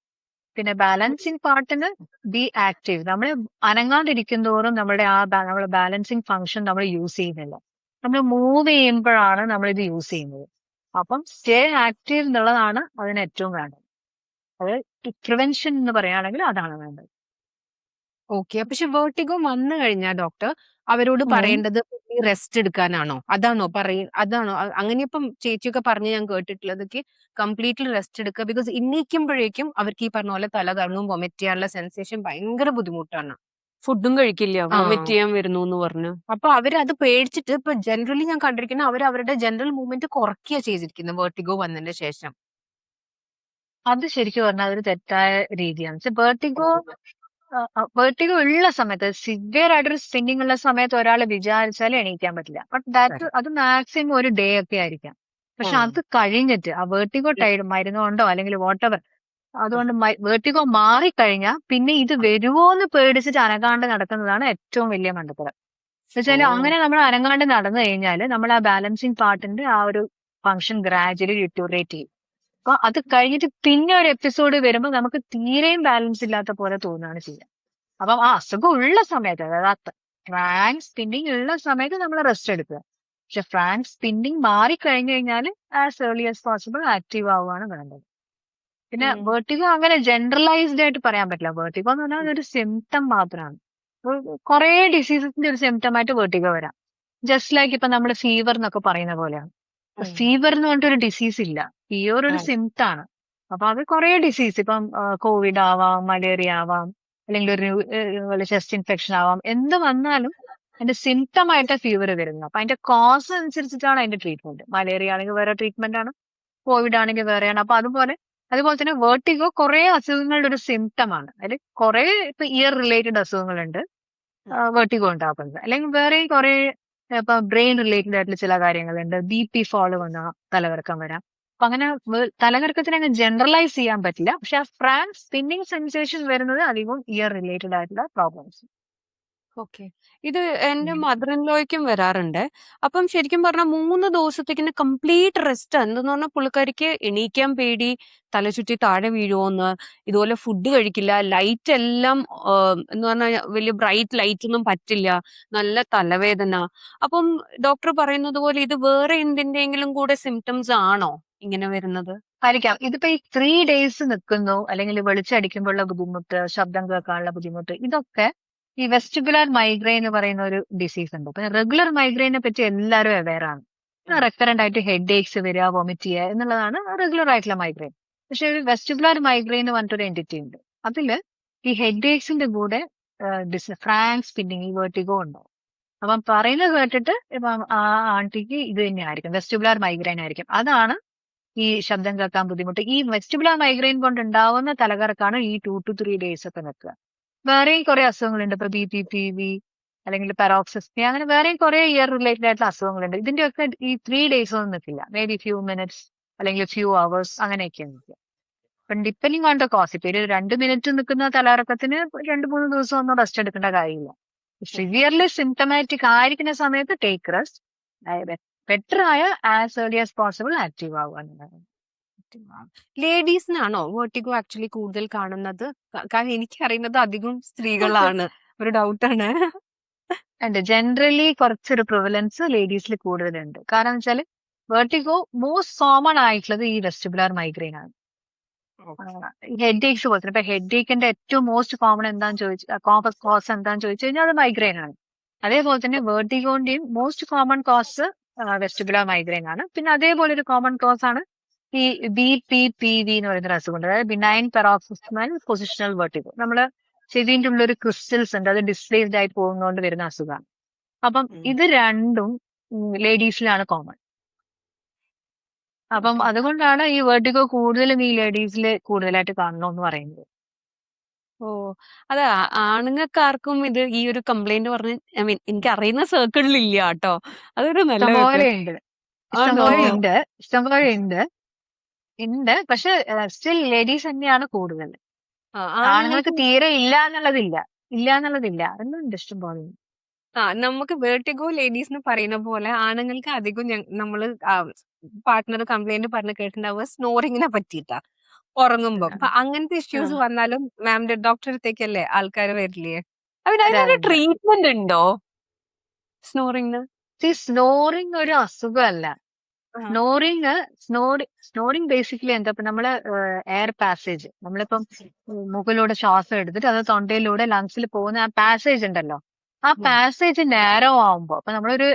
പിന്നെ ബാലൻസിങ് പാർട്ടിന് ബി ആക്റ്റീവ്. നമ്മൾ അനങ്ങാണ്ടിരിക്കും തോറും നമ്മുടെ ബാലൻസിങ് ഫംഗ്ഷൻ നമ്മൾ യൂസ് ചെയ്യുന്നില്ല. നമ്മൾ മൂവ് ചെയ്യുമ്പോഴാണ് നമ്മൾ ഇത് യൂസ് ചെയ്യുന്നത്. അപ്പം സ്റ്റേ ആക്റ്റീവ് എന്നുള്ളതാണ് അതിന് ഏറ്റവും വേണ്ടത്. അത് പ്രിവെൻഷൻ എന്ന് പറയുകയാണെങ്കിൽ അതാണ് വേണ്ടത്. ഓക്കെ. പക്ഷെ വേർട്ടിഗോ വന്നു കഴിഞ്ഞാൽ ഡോക്ടർ അവരോട് പറയേണ്ടത് റെസ്റ്റ് എടുക്കാനാണോ? അതാണോ അങ്ങനെ ഇപ്പം ചേച്ചിയൊക്കെ പറഞ്ഞ് ഞാൻ കേട്ടിട്ടുള്ളത് കംപ്ലീറ്റ്ലി റെസ്റ്റ് എടുക്കുക. ബിക്കോസ് എണീക്കുമ്പോഴേക്കും അവർക്ക് ഈ പറഞ്ഞ പോലെ തല കറങ്ങും, വൊമിറ്റ് ചെയ്യാനുള്ള സെൻസേഷൻ ഭയങ്കര ബുദ്ധിമുട്ടാണ്. ഫുഡും കഴിക്കില്ല, വൊമിറ്റ് ചെയ്യാൻ വരുന്നു എന്ന് പറഞ്ഞു. അപ്പൊ അവരത് പേടിച്ചിട്ട് ഇപ്പൊ ജനറലി ഞാൻ കണ്ടിരിക്കുന്ന അവരുടെ ജനറൽ മൂവ്മെന്റ് കുറയ്ക്കുക ചെയ്തിരിക്കുന്നത് വേർട്ടിഗോ വന്നതിന് ശേഷം. അത് ശരിക്കും പറഞ്ഞാൽ അതൊരു തെറ്റായ രീതിയാണ്. വെർട്ടിഗോ ഉള്ള സമയത്ത് സിവിയർ ആയിട്ടൊരു സ്പിന്നിങ് ഉള്ള സമയത്ത് ഒരാൾ വിചാരിച്ചാൽ എണീക്കാൻ പറ്റില്ല. ബട്ട് അത് മാക്സിമം ഒരു ഡേ ഒക്കെ ആയിരിക്കാം. പക്ഷെ അത് കഴിഞ്ഞിട്ട് ആ വെർട്ടിഗോ ടൈഡ് മരുന്ന് കൊണ്ടോ അല്ലെങ്കിൽ വാട്ടെവർ അതുകൊണ്ട് വെർട്ടിഗോ മാറിക്കഴിഞ്ഞാൽ പിന്നെ ഇത് വരുമോന്ന് പേടിച്ചിട്ട് അനങ്ങാണ്ട് നടക്കുന്നതാണ് ഏറ്റവും വലിയ മണ്ടത്തരം. എന്നുവെച്ചാൽ അങ്ങനെ നമ്മൾ അനങ്ങാണ്ട് നടന്നു കഴിഞ്ഞാൽ നമ്മൾ ആ ബാലൻസിങ് പാർട്ടിന്റെ ആ ഒരു ഫംഗ്ഷൻ ഗ്രാജുവലി ഡിറ്റോറേറ്റ് ചെയ്യും. അപ്പൊ അത് കഴിഞ്ഞിട്ട് പിന്നെ ഒരു എപ്പിസോഡ് വരുമ്പോൾ നമുക്ക് തീരെയും ബാലൻസ് ഇല്ലാത്ത പോലെ തോന്നുകയാണ് ചെയ്യുക. അപ്പം ആ അസുഖം ഉള്ള സമയത്ത്, അതായത് ഫ്രാങ്ക് സ്പിന്നിങ് ഉള്ള സമയത്ത് നമ്മൾ റെസ്റ്റ് എടുക്കുക. പക്ഷെ ഫ്രാങ്ക് സ്പിന്നിങ് മാറിക്കഴിഞ്ഞു കഴിഞ്ഞാൽ as early as possible active ആവുകയാണ് വേണ്ടത്. പിന്നെ വെർട്ടിഗോ അങ്ങനെ ജനറലൈസ്ഡ് ആയിട്ട് പറയാൻ പറ്റില്ല. വെർട്ടിഗോ എന്ന് പറഞ്ഞാൽ ഒരു സിംറ്റം മാത്രമാണ്. കുറെ ഡിസീസസിന്റെ ഒരു സിംറ്റം ആയിട്ട് വെർട്ടിഗോ വരാം. ജസ്റ്റ് ലൈക്ക് ഇപ്പൊ നമ്മൾ ഫീവർ എന്നൊക്കെ പറയുന്ന പോലെയാണ്. ഫീവർ എന്ന് പറഞ്ഞിട്ടൊരു ഡിസീസ് ഇല്ല. ഫീവർ ഒരു സിംറ്റം ആണ്. അപ്പൊ അത് കുറെ ഡിസീസ്, ഇപ്പം കോവിഡ് ആവാം, മലേറിയ ആവാം, അല്ലെങ്കിൽ ഒരു ചെസ്റ്റ് ഇൻഫെക്ഷൻ ആവാം, എന്ത് വന്നാലും അതിന്റെ സിംറ്റം ആയിട്ട് ഫീവർ വരുന്നത്. അപ്പൊ അതിന്റെ കോസ് അനുസരിച്ചിട്ടാണ് അതിന്റെ ട്രീറ്റ്മെന്റ്. മലേറിയ ആണെങ്കിൽ വേറെ ട്രീറ്റ്മെന്റ് ആണ്, കോവിഡ് ആണെങ്കിൽ വേറെയാണ്. അപ്പൊ അതുപോലെ തന്നെ വെർട്ടിഗോ കുറെ അസുഖങ്ങളുടെ ഒരു സിംറ്റം ആണ്. അതിൽ കുറെ ഇപ്പൊ ഇയർ റിലേറ്റഡ് അസുഖങ്ങളുണ്ട് വെർട്ടിഗോ ഉണ്ടാക്കുന്നത്. അല്ലെങ്കിൽ വേറെ കുറെ ഇപ്പൊ ബ്രെയിൻ റിലേറ്റഡ് ആയിട്ടുള്ള ചില കാര്യങ്ങളുണ്ട്. BP ഫോള് വന്ന തലകറക്കം വരാം. അപ്പൊ അങ്ങനെ തലകറക്കത്തിന് അങ്ങ് ജനറലൈസ് ചെയ്യാൻ പറ്റില്ല. പക്ഷെ ആ ഫ്രാങ്ക് സ്പിന്നിങ് സെൻസേഷൻ വരുന്നത് അധികവും ഇയർ റിലേറ്റഡ് ആയിട്ടുള്ള പ്രോബ്ലംസ്. ഓക്കെ. ഇത് എന്റെ മദർ ഇൻ ലോയ്ക്കും വരാറുണ്ട്. അപ്പം ശരിക്കും പറഞ്ഞാൽ 3 ദിവസത്തേക്കിന് കംപ്ലീറ്റ് റെസ്റ്റ്. എന്തെന്ന് പറഞ്ഞാൽ പുള്ളിക്കാരിക്ക് എണീക്കാൻ പേടി, തലചുറ്റി താഴെ വീഴുമോന്ന്, ഇതുപോലെ ഫുഡ് കഴിക്കില്ല, ലൈറ്റ് എല്ലാം എന്ന് പറഞ്ഞാൽ വലിയ ബ്രൈറ്റ് ലൈറ്റ് ഒന്നും പറ്റില്ല, നല്ല തലവേദന. അപ്പം ഡോക്ടർ പറയുന്നത് പോലെ ഇത് വേറെ എന്തിന്റെയെങ്കിലും കൂടെ സിംറ്റംസ് ആണോ ഇങ്ങനെ വരുന്നത്? ആയിരിക്കാം. ഇതിപ്പോ ഈ 3 days നിൽക്കുന്നു, അല്ലെങ്കിൽ വെളിച്ചടിക്കുമ്പോഴുള്ള ബുദ്ധിമുട്ട്, ശബ്ദം കേൾക്കാനുള്ള ബുദ്ധിമുട്ട്, ഇതൊക്കെ ഈ വെസ്റ്റിബുലാർ മൈഗ്രെയിൻ എന്ന് പറയുന്ന ഒരു ഡിസീസ് ഉണ്ട്. അപ്പൊ റെഗുലർ മൈഗ്രെയിനെ പറ്റി എല്ലാവരും അവെയർ ആണ്. റെക്കറന്റ് ആയിട്ട് ഹെഡ് ഏക്സ് വരിക, വൊമിറ്റ് ചെയ്യുക എന്നുള്ളതാണ് റെഗുലർ ആയിട്ടുള്ള മൈഗ്രെയിൻ. പക്ഷെ ഒരു വെസ്റ്റിബുലാർ മൈഗ്രെയിൻ എന്ന് പറഞ്ഞിട്ടൊരു എൻറ്റിറ്റി ഉണ്ട്. അതില് ഈ ഹെഡ് ഏക്സിന്റെ കൂടെ ഫ്രാങ്ക് സ്പിന്നിങ്, ഈ വെർട്ടിഗോ ഉണ്ടാവും. അപ്പം പറയുന്നത് കേട്ടിട്ട് ഇപ്പം ആ ആന്റിക്ക് ഇത് തന്നെയായിരിക്കും, വെസ്റ്റിബുലാർ മൈഗ്രെയിൻ ആയിരിക്കും. അതാണ് ഈ ശബ്ദം കേൾക്കാൻ ബുദ്ധിമുട്ട്. ഈ വെസ്റ്റിബുലാർ മൈഗ്രെയിൻ കൊണ്ട് ഉണ്ടാവുന്ന തലകറക്കാണ് ഈ 2 to 3 days ഒക്കെ നിൽക്കുക. വേറെയും കുറെ അസുഖങ്ങളുണ്ട്. ഇപ്പൊ BPPV അല്ലെങ്കിൽ പെറോക്സിസ്മി, അങ്ങനെ വേറെയും കുറെ ഇയർ റിലേറ്റഡ് ആയിട്ടുള്ള അസുഖങ്ങളുണ്ട്. ഇതിന്റെയൊക്കെ ഈ 3 days ഒന്നും നിൽക്കില്ല. മേ ബി ഫ്യൂ മിനിറ്റ്സ് അല്ലെങ്കിൽ ഫ്യൂ അവേഴ്സ് അങ്ങനെയൊക്കെ നിൽക്കുക. അപ്പം ഡിപ്പെൻഡിങ് ഓൺ ദ കോസ്. ഇപ്പൊ ഒരു 2 minute നിൽക്കുന്ന തലകറക്കത്തിന് 2-3 ദിവസം ഒന്നും റെസ്റ്റ് എടുക്കേണ്ട കാര്യമില്ല. സിവിയർലി സിംറ്റമാറ്റിക് ആയിരിക്കുന്ന സമയത്ത് ടേക്ക് റെസ്റ്റ്. ബെറ്റർ ആയ as early as possible active ആവുക എന്നുള്ളതാണ്. ലേഡീസിനാണോ വേർട്ടിഗോ ആക്ച്വലി കൂടുതൽ കാണുന്നത്? കാരണം എനിക്ക് അറിയുന്നത് അധികം സ്ത്രീകളാണ്. ഒരു ഡൗട്ടാണ്. ഉണ്ട്, ജനറലി കുറച്ചൊരു പ്രിവലൻസ് ലേഡീസിൽ കൂടുതലുണ്ട്. കാരണം വെച്ചാൽ വെർട്ടിഗോ മോസ്റ്റ് കോമൺ ആയിട്ടുള്ളത് ഈ വെസ്റ്റിബുലാർ മൈഗ്രെയിൻ ആണ്. ഹെഡ് ഏക്സ് പോലെ തന്നെ. ഇപ്പൊ ഹെഡ് ഏക്കിന്റെ ഏറ്റവും മോസ്റ്റ് കോമൺ എന്താന്ന് കോസ് എന്താന്ന് ചോദിച്ചു കഴിഞ്ഞാൽ അത് മൈഗ്രെയിൻ ആണ്. അതേപോലെ തന്നെ വെർട്ടിഗോന്റെയും most common cause vestibular migraine ആണ്. പിന്നെ അതേപോലെ ഒരു കോമൺ കോസ് ആണ് ഈ BPPV എന്ന് പറയുന്ന ഒരു അസുഖം ഉണ്ട്. അതായത് ബിനൈൻ പെറോക്സിസ്മൽ പൊസിഷണൽ വെർട്ടിഗോ. നമ്മള് ചെവിന്റെ ഉള്ളിൽ ഒരു ക്രിസ്റ്റൽസ് ഉണ്ട്, അത് ഡിസ്പ്ലേസ്ഡ് ആയി പോകുന്നതുകൊണ്ട് വരുന്ന അസുഖമാണ്. അപ്പം ഇത് രണ്ടും ലേഡീസിലാണ് കോമൺ. അപ്പം അതുകൊണ്ടാണ് ഈ വെർട്ടിഗോ കൂടുതലും ഈ ലേഡീസിൽ കൂടുതലായിട്ട് കാണണമെന്ന് പറയുന്നത്. ഓ, അതെ. ആണുങ്ങൾക്കാർക്കും ഇത് ഈ ഒരു കംപ്ലൈന്റ് പറഞ്ഞ് എനിക്ക് അറിയുന്ന സർക്കിളിൽ ഇല്ല കേട്ടോ. അതൊരു നല്ല ഇഷ്ടംപോലെ ഉണ്ട്, ആണോ? ഇഷ്ടംപോലെ ഉണ്ട്, ഇഷ്ടംപോലെ ഉണ്ട്. പക്ഷെ സ്റ്റിൽ ലേഡീസ് തന്നെയാണ് കൂടുതൽ. ആണുങ്ങൾക്ക് ആണുങ്ങൾക്ക് തീരെ ഇല്ല എന്നുള്ളതില്ല, അതുണ്ട്, ഇഷ്ടംപോലെ ഉണ്ട്. നമുക്ക് വേർട്ടിഗോ ലേഡീസ് എന്ന് പറയുന്ന പോലെ ആണുങ്ങൾക്ക് അധികം നമ്മള് പാർട്ട്ണർ കംപ്ലൈന്റ് പറഞ്ഞ് കേട്ടിട്ടുണ്ടാവുക സ്നോറിങ്ങിനെ പറ്റിയിട്ടാ, ഉറങ്ങുമ്പോ. അപ്പൊ അങ്ങനത്തെ ഇഷ്യൂസ് വന്നാലും മാമിന്റെ ഡോക്ടറെ അടുത്തേക്കല്ലേ ആൾക്കാർ വരില്ലേ? അതിനൊരു അതെ. ട്രീറ്റ്മെന്റ് ഉണ്ടോ സ്നോറിങ്ങിന്? സ്നോറിങ് ഒരു അസുഖമല്ല. സ്നോറിങ് ബേസിക്കലി എന്താ, ഇപ്പൊ നമ്മള് എയർ പാസേജ്, നമ്മളിപ്പം മുകളിലൂടെ ശ്വാസം എടുത്തിട്ട് അത് തൊണ്ടയിലൂടെ ലങ്സിൽ പോകുന്ന ആ പാസേജ് ഉണ്ടല്ലോ, ആ പാസേജ് നാരോ ആവുമ്പോ, അപ്പൊ നമ്മളൊരു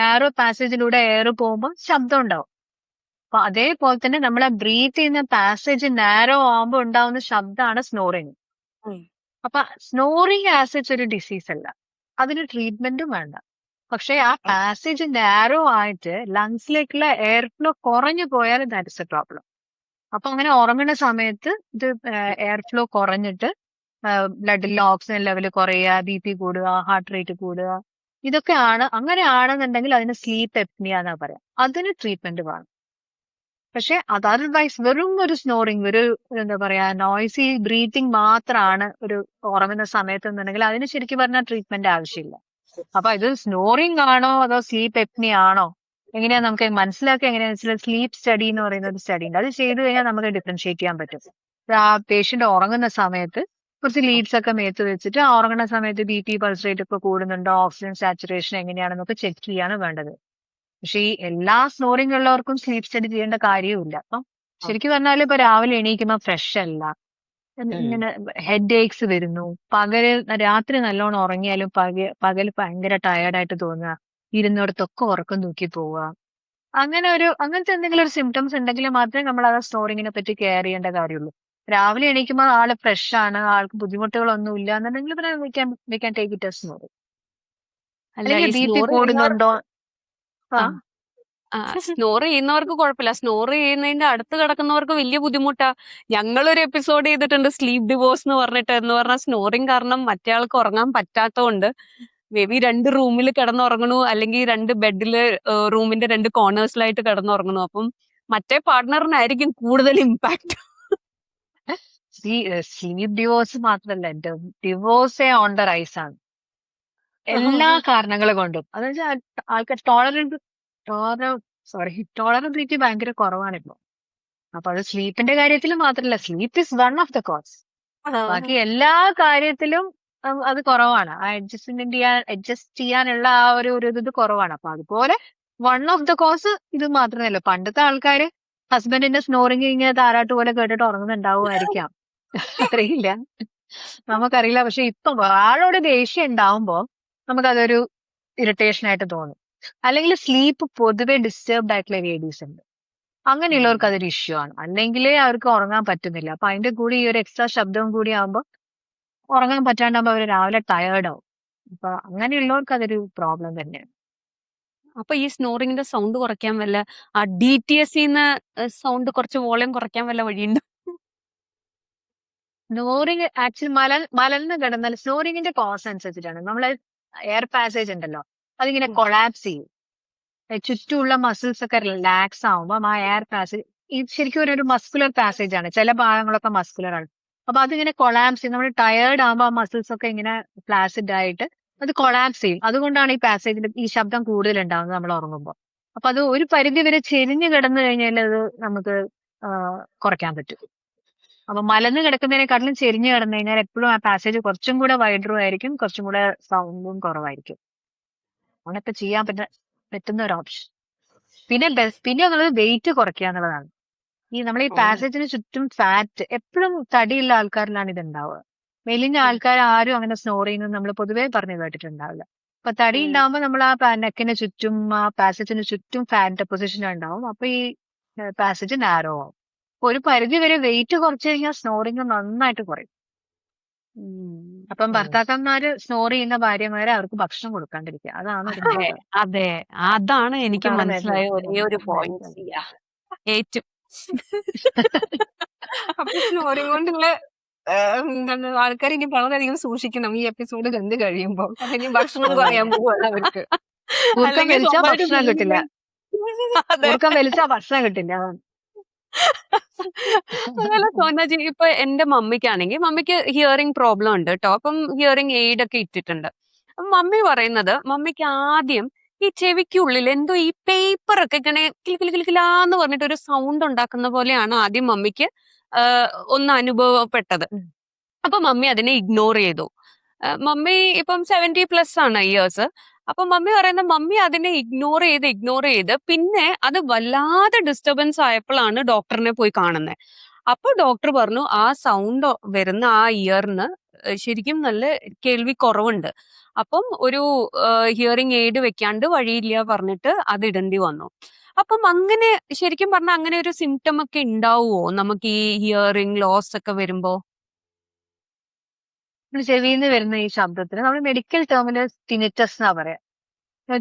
നാരോ പാസേജിലൂടെ എയർ പോകുമ്പോൾ ശബ്ദം ഉണ്ടാവും. അപ്പൊ അതേപോലെ തന്നെ നമ്മളെ ബ്രീത്ത് ചെയ്യുന്ന പാസേജ് നാരോ ആവുമ്പോൾ ഉണ്ടാവുന്ന ശബ്ദമാണ് സ്നോറിങ്. അപ്പൊ സ്നോറിങ് ആസിഡ്സ് ഒരു ഡിസീസ് അല്ല, അതിന് ട്രീറ്റ്മെന്റും വേണ്ട. പക്ഷെ ആ പാസേജ് നാരോ ആയിട്ട് ലങ്സിലേക്കുള്ള എയർ ഫ്ലോ കുറഞ്ഞു പോയാൽ ദാറ്റ് ഇസ് എ പ്രോബ്ലം. അപ്പൊ അങ്ങനെ ഉറങ്ങുന്ന സമയത്ത് ഇത് എയർ ഫ്ലോ കുറഞ്ഞിട്ട് ബ്ലഡിലെ ഓക്സിജൻ ലെവൽ കുറയുക, BP കൂടുക, ഹാർട്ട് റേറ്റ് കൂടുക, അങ്ങനെയാണെന്നുണ്ടെങ്കിൽ അതിന് സ്ലീപ്പ് എപ്നിയ എന്നാ പറയാം. അതിന് ട്രീറ്റ്മെന്റ് വേണം. പക്ഷെ അതർവൈസ് വെറും ഒരു സ്നോറിങ്, ഒരു എന്താ പറയാ നോയ്സി ബ്രീത്തിങ് മാത്രമാണ് ഒരു ഉറങ്ങുന്ന സമയത്ത് എന്നുണ്ടെങ്കിൽ അതിന് ശരിക്കും പറഞ്ഞാൽ ട്രീറ്റ്മെന്റ് ആവശ്യമില്ല. അപ്പൊ ഇത് സ്നോറിങ് ആണോ അതോ സ്ലീപ്പ് എപ്നി ആണോ എങ്ങനെയാ നമുക്ക് മനസ്സിലാക്കുക? എങ്ങനെയാണെന്ന് വെച്ചാൽ സ്ലീപ്പ് സ്റ്റഡി എന്ന് പറയുന്ന ഒരു സ്റ്റഡി ഉണ്ട്. അത് ചെയ്തു കഴിഞ്ഞാൽ നമുക്ക് ഡിഫറൻഷിയേറ്റ് ചെയ്യാൻ പറ്റും. ആ പേഷ്യന്റ് ഉറങ്ങുന്ന സമയത്ത് കുറച്ച് ലീഡ്സ് ഒക്കെ മേത്ത് വെച്ചിട്ട് ആ ഉറങ്ങുന്ന സമയത്ത് BP പൾസ് റേറ്റ് ഒക്കെ കൂടുന്നുണ്ടോ, ഓക്സിജൻ സാച്ചുറേഷൻ എങ്ങനെയാണെന്നൊക്കെ ചെക്ക് ചെയ്യാണ് വേണ്ടത്. പക്ഷെ ഈ എല്ലാ സ്നോറിങ് ഉള്ളവർക്കും സ്ലീപ്പ് സ്റ്റഡി ചെയ്യേണ്ട കാര്യവുമില്ല. അപ്പം ശരിക്കും പറഞ്ഞാൽ ഇപ്പൊ രാവിലെ എണീക്കുമ്പോൾ ഫ്രഷ് അല്ല, ഇങ്ങനെ ഹെഡ് ഏക്സ് വരുന്നു, രാത്രി നല്ലോണം ഉറങ്ങിയാലും പകൽ ഭയങ്കര ടയർഡായിട്ട് തോന്നുക, ഇരുന്നിടത്തൊക്കെ ഉറക്കം തൂക്കി പോവുക, അങ്ങനത്തെ എന്തെങ്കിലും ഒരു സിംറ്റംസ് ഉണ്ടെങ്കിൽ മാത്രമേ നമ്മൾ ആ സ്നോറിങ്ങിനെ പറ്റി കെയർ ചെയ്യേണ്ട കാര്യമുള്ളൂ. രാവിലെ എണീക്കുമ്പോൾ ആള് ഫ്രഷ് ആണ്, ആൾക്ക് ബുദ്ധിമുട്ടുകളൊന്നും ഇല്ല എന്നുണ്ടെങ്കിൽ പിന്നെ we can take it as snoring. അല്ലെങ്കിൽ BP കൂടുന്നുണ്ടോ? സ്നോർ ചെയ്യുന്നവർക്ക് കുഴപ്പമില്ല, സ്നോർ ചെയ്യുന്നതിന്റെ അടുത്ത് കിടക്കുന്നവർക്ക് വലിയ ബുദ്ധിമുട്ടാ. ഞങ്ങളൊരു എപ്പിസോഡ് ചെയ്തിട്ടുണ്ട് സ്ലീപ്പ് ഡിവോഴ്സ് എന്ന് പറഞ്ഞാൽ സ്നോറിങ് കാരണം മറ്റേ ആൾക്ക് ഉറങ്ങാൻ പറ്റാത്തതുകൊണ്ട് മേ ബി 2 റൂമിൽ കിടന്നുറങ്ങണു, അല്ലെങ്കിൽ 2 ബെഡില് റൂമിന്റെ 2 കോർണേഴ്സിലായിട്ട് കിടന്നുറങ്ങണു. അപ്പം മറ്റേ പാർട്ട്ണറിനായിരിക്കും കൂടുതൽ ഇമ്പാക്ട്. സ്ലീപ്പ് ഡിവോഴ്സ് മാത്രല്ല, ഡിവോഴ്സേ ഓൺ ദ റൈസ് ആണ് എല്ലാ കാരണങ്ങൾ കൊണ്ടും. അതായത് ആൾക്കാർ ടോളറബിലിറ്റി ഭയങ്കര കുറവാണ് ഇപ്പൊ. അപ്പൊ അത് സ്ലീപ്പിന്റെ കാര്യത്തിൽ മാത്രമല്ല, sleep is one of the cause. ബാക്കി എല്ലാ കാര്യത്തിലും അത് കുറവാണ്. ആ അഡ്ജസ്റ്റ് ചെയ്യാനുള്ള ആ ഒരു ഇത് കുറവാണ്. അപ്പൊ അതുപോലെ വൺ ഓഫ് ദ കോസ് ഇത് മാത്രമല്ല. പണ്ടത്തെ ആൾക്കാര് ഹസ്ബൻഡിന്റെ സ്നോറിങ് ഇങ്ങനെ താരാട്ട് പോലെ കേട്ടിട്ട് ഉറങ്ങുന്നുണ്ടാവുമായിരിക്കാം, അറിയില്ല. നമുക്കറിയില്ല. പക്ഷെ ഇപ്പൊ ആളോട് ദേഷ്യം ഉണ്ടാവുമ്പോ നമുക്കതൊരു ഇറിറ്റേഷൻ ആയിട്ട് തോന്നും. അല്ലെങ്കിൽ സ്ലീപ്പ് പൊതുവെ ഡിസ്റ്റർബ്ഡ് ആയിട്ടുള്ള ലേഡീസ് ഉണ്ട്. അങ്ങനെയുള്ളവർക്ക് അതൊരു ഇഷ്യൂ ആണ്. അല്ലെങ്കിലേ അവർക്ക് ഉറങ്ങാൻ പറ്റുന്നില്ല. അപ്പൊ അതിന്റെ കൂടി ഈ ഒരു എക്സ്ട്രാ ശബ്ദവും കൂടി ആവുമ്പോ ഉറങ്ങാൻ പറ്റാണ്ടാകുമ്പോ അവര് രാവിലെ ടയേർഡ് ആവും. അപ്പൊ അങ്ങനെയുള്ളവർക്ക് അതൊരു പ്രോബ്ലം തന്നെയാണ്. അപ്പൊ ഈ സ്നോറിങ്ങിന്റെ സൗണ്ട് കുറയ്ക്കാൻ വല്ല ആ DTS സൗണ്ട് കുറച്ച് വോളിയം കുറയ്ക്കാൻ വല്ല വഴിയുണ്ടോ? സ്നോറിങ് ആക്ച്വലി മലർന്ന് കിടന്നാൽ സ്നോറിങ്ങിന്റെ കോസ് അനുസരിച്ചിട്ടാണ്. നമ്മളെ എയർ പാസേജ് ഉണ്ടല്ലോ, അതിങ്ങനെ കൊളാപ്സ് ചെയ്യും. ചുറ്റുമുള്ള മസിൽസ് ഒക്കെ റിലാക്സ് ആവുമ്പോൾ ആ എയർ പാസേജ് ഇത് ശരിക്കും ഒരു മസ്കുലർ പാസേജ് ആണ്. ചില ഭാഗങ്ങളൊക്കെ മസ്കുലർ ആണ്. അപ്പൊ അതിങ്ങനെ കൊളാപ്സ് ചെയ്യും. നമ്മൾ ടയേർഡ് ആകുമ്പോൾ ആ മസിൽസ് ഒക്കെ ഇങ്ങനെ ഫ്ലാസിഡ് ആയിട്ട് അത് കൊളാപ്സ് ചെയ്യും. അതുകൊണ്ടാണ് ഈ പാസേജിൽ ഈ ശബ്ദം കൂടുതൽ ഉണ്ടാകുന്നത് നമ്മൾ ഉറങ്ങുമ്പോൾ. അപ്പൊ അത് ഒരു പരിധി വരെ ചെരിഞ്ഞു കിടന്നു കഴിഞ്ഞാൽ അത് നമുക്ക് കുറയ്ക്കാൻ പറ്റും. അപ്പൊ മലന്ന് കിടക്കുന്നതിനെക്കാട്ടിലും ചെരിഞ്ഞു കിടന്നു കഴിഞ്ഞാൽ എപ്പോഴും ആ പാസേജ് കുറച്ചും കൂടെ വൈഡറും ആയിരിക്കും, കുറച്ചും കൂടെ സൗണ്ടും കുറവായിരിക്കും. അങ്ങനൊക്കെ ചെയ്യാൻ പറ്റുന്ന ഒരു ഓപ്ഷൻ. പിന്നെ ഉള്ളത് വെയിറ്റ് കുറയ്ക്കുക എന്നുള്ളതാണ്. നമ്മൾ ഈ പാസേജിന് ചുറ്റും ഫാറ്റ് എപ്പോഴും തടിയുള്ള ആൾക്കാരിലാണ് ഇത് ഉണ്ടാവുക. മെലിഞ്ഞ ആൾക്കാർ ആരും അങ്ങനെ സ്നോർ ചെയ്യുന്നത് നമ്മൾ പൊതുവേ പറഞ്ഞു കേട്ടിട്ടുണ്ടാവില്ല. അപ്പൊ തടി ഉണ്ടാവുമ്പോൾ നമ്മൾ ആ നെക്കിന് ചുറ്റും ആ പാസേജിന് ചുറ്റും ഫാറ്റ് ഡെപ്പോസിഷൻ ഉണ്ടാവും. അപ്പൊ ഈ പാസേജ് നാരോ ആവും. അപ്പൊ ഒരു പരിധി വരെ വെയിറ്റ് കുറച്ച് കഴിഞ്ഞാൽ സ്നോറിങ് നന്നായിട്ട് കുറയും. അപ്പം ഭർത്താക്കന്മാര് സ്നോർ ചെയ്യുന്ന ഭാര്യമാരെ അവർക്ക് ഭക്ഷണം കൊടുക്കാണ്ടിരിക്കുക. അതാണ് ഒരു അതെ മാർഗം. അതെ, അതാണ് എനിക്ക് അതാണ് മനസ്സിലായ വരുന്നത്. ഒരേ ഒരു പോയിന്റ്. ഏറ്റവും അപ്പൊ സ്നോറിങ് കൊണ്ടുള്ള എന്താണ് ആൾക്കാർ ഇനി വളരെയധികം സൂക്ഷിക്കണം ഈ എപ്പിസോഡ് കണ്ടു കഴിയുമ്പോ. കാരണം ഇനി ഭക്ഷണം കുറയാൻ പോവാണ് അവർക്ക്. ഊർക്കം അല്ലെങ്കിൽ വലിച്ചാ സ്വന്തമായിട്ട് ഭക്ഷണം കിട്ടില്ല. അതെ. ഊർക്കം വലിച്ചാ ഭക്ഷണം കിട്ടില്ല. അതാണ്. അതല്ല സോനാജി, ഇപ്പൊ എന്റെ മമ്മിക്കാണെങ്കിൽ മമ്മിക്ക് ഹിയറിംഗ് പ്രോബ്ലം ഉണ്ട് കേട്ടോ. അപ്പം ഹിയറിംഗ് എയ്ഡ് ഒക്കെ ഇട്ടിട്ടുണ്ട്. അപ്പം മമ്മി പറയുന്നത് മമ്മിക്ക് ആദ്യം ഈ ചെവിക്കുള്ളിൽ എന്തോ ഈ പേപ്പർ ഒക്കെ ഇങ്ങനെ കിലുകിലാന്ന് പറഞ്ഞിട്ട് ഒരു സൗണ്ട് ഉണ്ടാക്കുന്ന പോലെയാണ് ആദ്യം മമ്മിക്ക് ഒന്ന് അനുഭവപ്പെട്ടത്. അപ്പൊ മമ്മി അതിനെ ഇഗ്നോർ ചെയ്തു. മമ്മി ഇപ്പം 70+ ആണ് ഇയേഴ്സ്. അപ്പൊ മമ്മി പറയുന്ന മമ്മി അതിനെ ഇഗ്നോർ ചെയ്ത് പിന്നെ അത് വല്ലാതെ ഡിസ്റ്റർബൻസ് ആയപ്പോഴാണ് ഡോക്ടറിനെ പോയി കാണുന്നത്. അപ്പൊ ഡോക്ടർ പറഞ്ഞു ആ സൗണ്ട് വരുന്ന ആ ഇയറിന് ശരിക്കും നല്ല കേൾവി കുറവുണ്ട്. അപ്പം ഒരു ഹിയറിംഗ് എയ്ഡ് വെക്കാണ്ട് വഴിയില്ല പറഞ്ഞിട്ട് അത് ഇടേണ്ടി വന്നു. അപ്പം അങ്ങനെ ശരിക്കും പറഞ്ഞാൽ അങ്ങനെ ഒരു സിംറ്റം ഒക്കെ ഉണ്ടാവുമോ നമുക്ക് ഈ ഹിയറിംഗ് ലോസ് ഒക്കെ വരുമ്പോ? ചെവിന്ന് വരുന്ന ഈ ശബ്ദത്തിന് നമ്മൾ മെഡിക്കൽ ടേമില് ടിനിറ്റസ് എന്നാ പറയാ.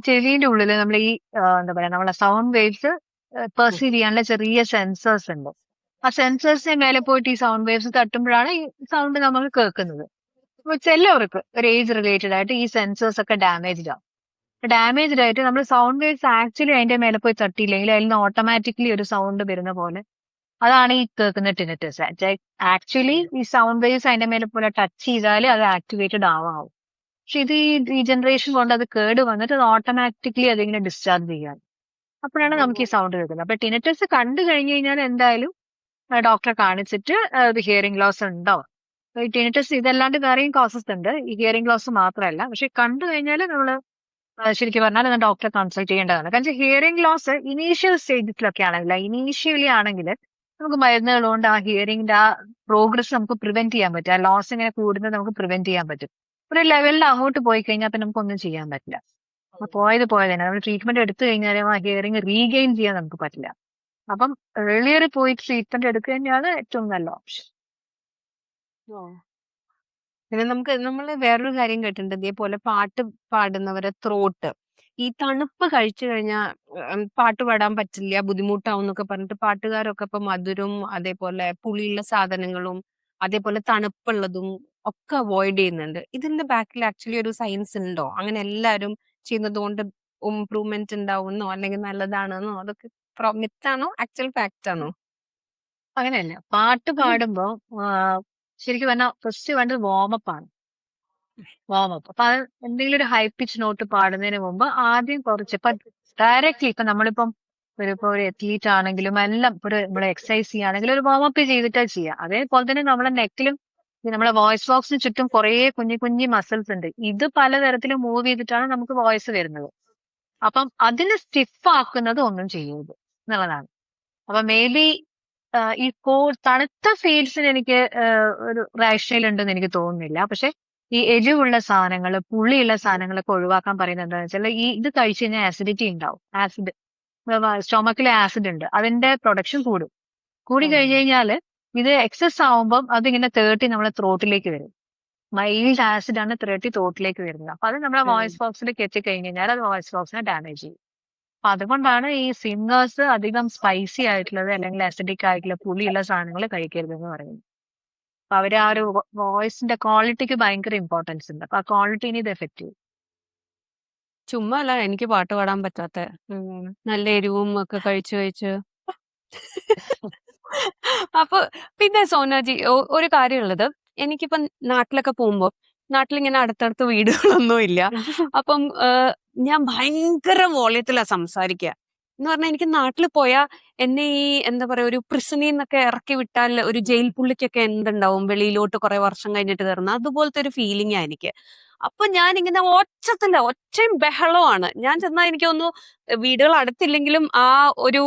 ചെവിന്റെ ഉള്ളില് നമ്മൾ ഈ എന്താ പറയാ നമ്മളെ സൗണ്ട് വേവ്സ് പെർസീവ് ചെയ്യാനുള്ള ചെറിയ സെൻസേഴ്സ് ഉണ്ട്. ആ സെൻസേഴ്സിന്റെ മേലെ പോയിട്ട് ഈ സൗണ്ട് വേവ്സ് തട്ടുമ്പോഴാണ് ഈ സൗണ്ട് നമ്മൾ കേൾക്കുന്നത്. അപ്പൊ ചിലവർക്ക് ഒരു ഏജ് റിലേറ്റഡ് ആയിട്ട് ഈ സെൻസേഴ്സ് ഒക്കെ ഡാമേജ്ഡ് ആവും. ഡാമേജ്ഡ് ആയിട്ട് നമ്മൾ സൗണ്ട് വേവ്സ് ആക്ച്വലി അതിന്റെ മേലെ പോയി തട്ടിയില്ലെങ്കിൽ അതിൽ നിന്ന് ഓട്ടോമാറ്റിക്കലി ഒരു സൗണ്ട് വരുന്ന പോലെ അതാണ് ഈ കേൾക്കുന്ന ടിനിറ്റസ്. ആക്ച്വലി ഈ സൗണ്ട് വേവ്സ് അതിന്റെ മേലെ പോലെ ടച്ച് ചെയ്താൽ അത് ആക്ടിവേറ്റഡ് ആവാം. പക്ഷെ ഇത് ഈ റീജനറേഷൻ കൊണ്ട് അത് കേട് വന്നിട്ട് അത് ഓട്ടോമാറ്റിക്കലി അതിങ്ങനെ ഡിസ്ചാർജ് ചെയ്യാൻ. അപ്പോഴാണ് നമുക്ക് ഈ സൗണ്ട് കേൾക്കുന്നത്. അപ്പൊ ടിനിറ്റസ് കണ്ടു കഴിഞ്ഞു കഴിഞ്ഞാൽ എന്തായാലും ഡോക്ടറെ കാണിച്ചിട്ട് ഹിയറിംഗ് ലോസ് ഉണ്ടോ. ഈ ടിനിറ്റസ് ഇതല്ലാണ്ട് വേറെയും കോസസ് ഉണ്ട്, ഈ ഹിയറിംഗ് ലോസ് മാത്രമല്ല. പക്ഷെ കണ്ടു കഴിഞ്ഞാൽ നമ്മൾ ശരിക്കും പറഞ്ഞാൽ ഡോക്ടറെ കൺസൾട്ട് ചെയ്യേണ്ടതാണ്. കാരണം ഹിയറിംഗ് ലോസ് ഇനീഷ്യൽ സ്റ്റേജസിലൊക്കെ ആണെങ്കിൽ ഇനീഷ്യലി ആണെങ്കിൽ നമുക്ക് മരുന്നുകൾ കൊണ്ട് ആ ഹിയറിംഗിന്റെ ആ പ്രോഗ്രസ് നമുക്ക് പ്രിവെന്റ് ചെയ്യാൻ പറ്റും. ആ ലോസ് ഇങ്ങനെ കൂടുന്നത് നമുക്ക് പ്രിവെന്റ് ചെയ്യാൻ പറ്റും. ഒരു ലെവലിൽ അങ്ങോട്ട് പോയി കഴിഞ്ഞാൽ പിന്നെ നമുക്കൊന്നും ചെയ്യാൻ പറ്റില്ല. അപ്പൊ പോയത് തന്നെ നമ്മൾ ട്രീറ്റ്മെന്റ് എടുത്തു കഴിഞ്ഞാലും ആ ഹിയറിംഗ് റീഗെയിൻ ചെയ്യാൻ നമുക്ക് പറ്റില്ല. അപ്പം ഏർലിയർ പോയി ട്രീറ്റ്മെന്റ് എടുക്കുക തന്നെയാണ് ഏറ്റവും നല്ല ഓപ്ഷൻ. പിന്നെ നമ്മൾ വേറൊരു കാര്യം കേട്ടിട്ടുണ്ട്, ഇതേപോലെ പാട്ട് പാടുന്നവരെ ത്രോട്ട് ഈ തണുപ്പ് കഴിച്ചു കഴിഞ്ഞാൽ പാട്ട് പാടാൻ പറ്റില്ല, ബുദ്ധിമുട്ടാവും എന്നൊക്കെ പറഞ്ഞിട്ട് പാട്ടുകാരൊക്കെ ഇപ്പൊ മധുരം അതേപോലെ പുളിയുള്ള സാധനങ്ങളും അതേപോലെ തണുപ്പുള്ളതും ഒക്കെ അവോയ്ഡ് ചെയ്യുന്നുണ്ട്. ഇതിന്റെ ബാക്കിൽ ആക്ച്വലി ഒരു സയൻസ് ഉണ്ടോ? അങ്ങനെ എല്ലാരും ചെയ്യുന്നത് കൊണ്ട് ഇംപ്രൂവ്മെന്റ് ഉണ്ടാവുന്നോ അല്ലെങ്കിൽ നല്ലതാണെന്നോ? അതൊക്കെ മിത്താണോ ആക്ച്വൽ ഫാക്ട് ആണോ? അങ്ങനെയല്ല, പാട്ട് പാടുമ്പോ ശരിക്കും പറഞ്ഞാൽ ഫസ്റ്റ് വേണ്ടത് വാമപ്പ് ആണ്. വാമപ്പ്. അപ്പൊ അത് എന്തെങ്കിലും ഒരു ഹൈ പിച്ച് നോട്ട് പാടുന്നതിന് മുമ്പ് ആദ്യം കുറച്ച് ഇപ്പൊ ഡയറക്റ്റ്ലി ഇപ്പൊ നമ്മളിപ്പം ഒരു അത്ലീറ്റ് ആണെങ്കിലും എല്ലാം നമ്മളെ എക്സസൈസ് ചെയ്യുകയാണെങ്കിലും ഒരു വാമപ്പ് ചെയ്തിട്ടാ ചെയ്യാം. അതേപോലെ തന്നെ നമ്മുടെ നെക്കിലും നമ്മളെ വോയിസ് ബോക്സിന് ചുറ്റും കുറെ കുഞ്ഞു മസിൽസ് ഉണ്ട്. ഇത് പലതരത്തിലും മൂവ് ചെയ്തിട്ടാണ് നമുക്ക് വോയിസ് വരുന്നത്. അപ്പം അതിന് സ്റ്റിഫ് ആക്കുന്നത് ഒന്നും ചെയ്യരുത് എന്നുള്ളതാണ്. അപ്പൊ മേ ബി ഈ തണുത്ത ഫീഡ്സിന് എനിക്ക് ഒരു റേഷണൽ ഉണ്ടെന്ന് എനിക്ക് തോന്നുന്നില്ല. പക്ഷെ ഈ എരിവുള്ള സാധനങ്ങൾ, പുളിയുള്ള സാധനങ്ങളൊക്കെ ഒഴിവാക്കാൻ പറയുന്നത് എന്താണെന്ന് വെച്ചാൽ ഇത് കഴിച്ചു കഴിഞ്ഞാൽ ആസിഡിറ്റി ഉണ്ടാവും. ആസിഡ് സ്റ്റൊമക്കിൽ ആസിഡ് ഉണ്ട്, അതിന്റെ പ്രൊഡക്ഷൻ കൂടും. കൂടി കഴിഞ്ഞു കഴിഞ്ഞാല് ഇത് എക്സസ് ആവുമ്പം അതിങ്ങനെ 30 നമ്മളെ ത്രോട്ടിലേക്ക് വരും. മൈൽഡ് ആസിഡ് ആണ് 30 ത്രോട്ടിലേക്ക് വരുന്നത്. അപ്പൊ അത് നമ്മുടെ വോയിസ് ബോക്സിലേക്ക് എത്തിക്കഴിഞ്ഞ് കഴിഞ്ഞാൽ അത് വോയിസ് ബോക്സിനെ ഡാമേജ് ചെയ്യും. അപ്പൊ അതുകൊണ്ടാണ് ഈ സിംഗേഴ്സ് അധികം സ്പൈസി ആയിട്ടുള്ളത് അല്ലെങ്കിൽ അസിഡിക് ആയിട്ടുള്ള പുളിയുള്ള സാധനങ്ങൾ കഴിക്കരുതെന്ന് പറയുന്നത്. അപ്പൊ അവര് ആ ഒരു വോയിസിന്റെ ക്വാളിറ്റിക്ക് ഭയങ്കര ഇമ്പോർട്ടൻസ് ഉണ്ട്. അപ്പൊ ആ ക്വാളിറ്റിനെ ഇത് എഫക്ട് ചെയ്യും. ചുമ്മാ അല്ല എനിക്ക് പാട്ട് പാടാൻ പറ്റാത്ത. നല്ല എരിവും ഒക്കെ കഴിച്ച് അപ്പൊ പിന്നെ സോനാജി ഒരു കാര്യമുള്ളത്, എനിക്കിപ്പം നാട്ടിലൊക്കെ പോകുമ്പോ നാട്ടിലിങ്ങനെ അടുത്തടുത്ത് വീടുകളൊന്നും ഇല്ല. അപ്പം ഞാൻ ഭയങ്കര വോളിയത്തിലാ സംസാരിക്കുക. എന്ന് പറഞ്ഞാൽ എനിക്ക് നാട്ടിൽ പോയാ എന്നെ ഈ എന്താ പറയാ ഒരു പ്രിസണിൽ നിന്നൊക്കെ ഇറക്കി വിട്ടാൽ ഒരു ജയിൽ പുള്ളിക്കൊക്കെ എന്തുണ്ടാവും വെളിയിലോട്ട് കുറെ വർഷം കഴിഞ്ഞിട്ട് കയറുന്ന അതുപോലത്തെ ഒരു ഫീലിംഗാ എനിക്ക്. അപ്പൊ ഞാൻ ഇങ്ങനെ ഒച്ചയും ബഹളമാണ്. ഞാൻ ചെന്നാ എനിക്ക് തോന്നുന്നു വീടുകൾ അടുത്തില്ലെങ്കിലും ആ ഒരു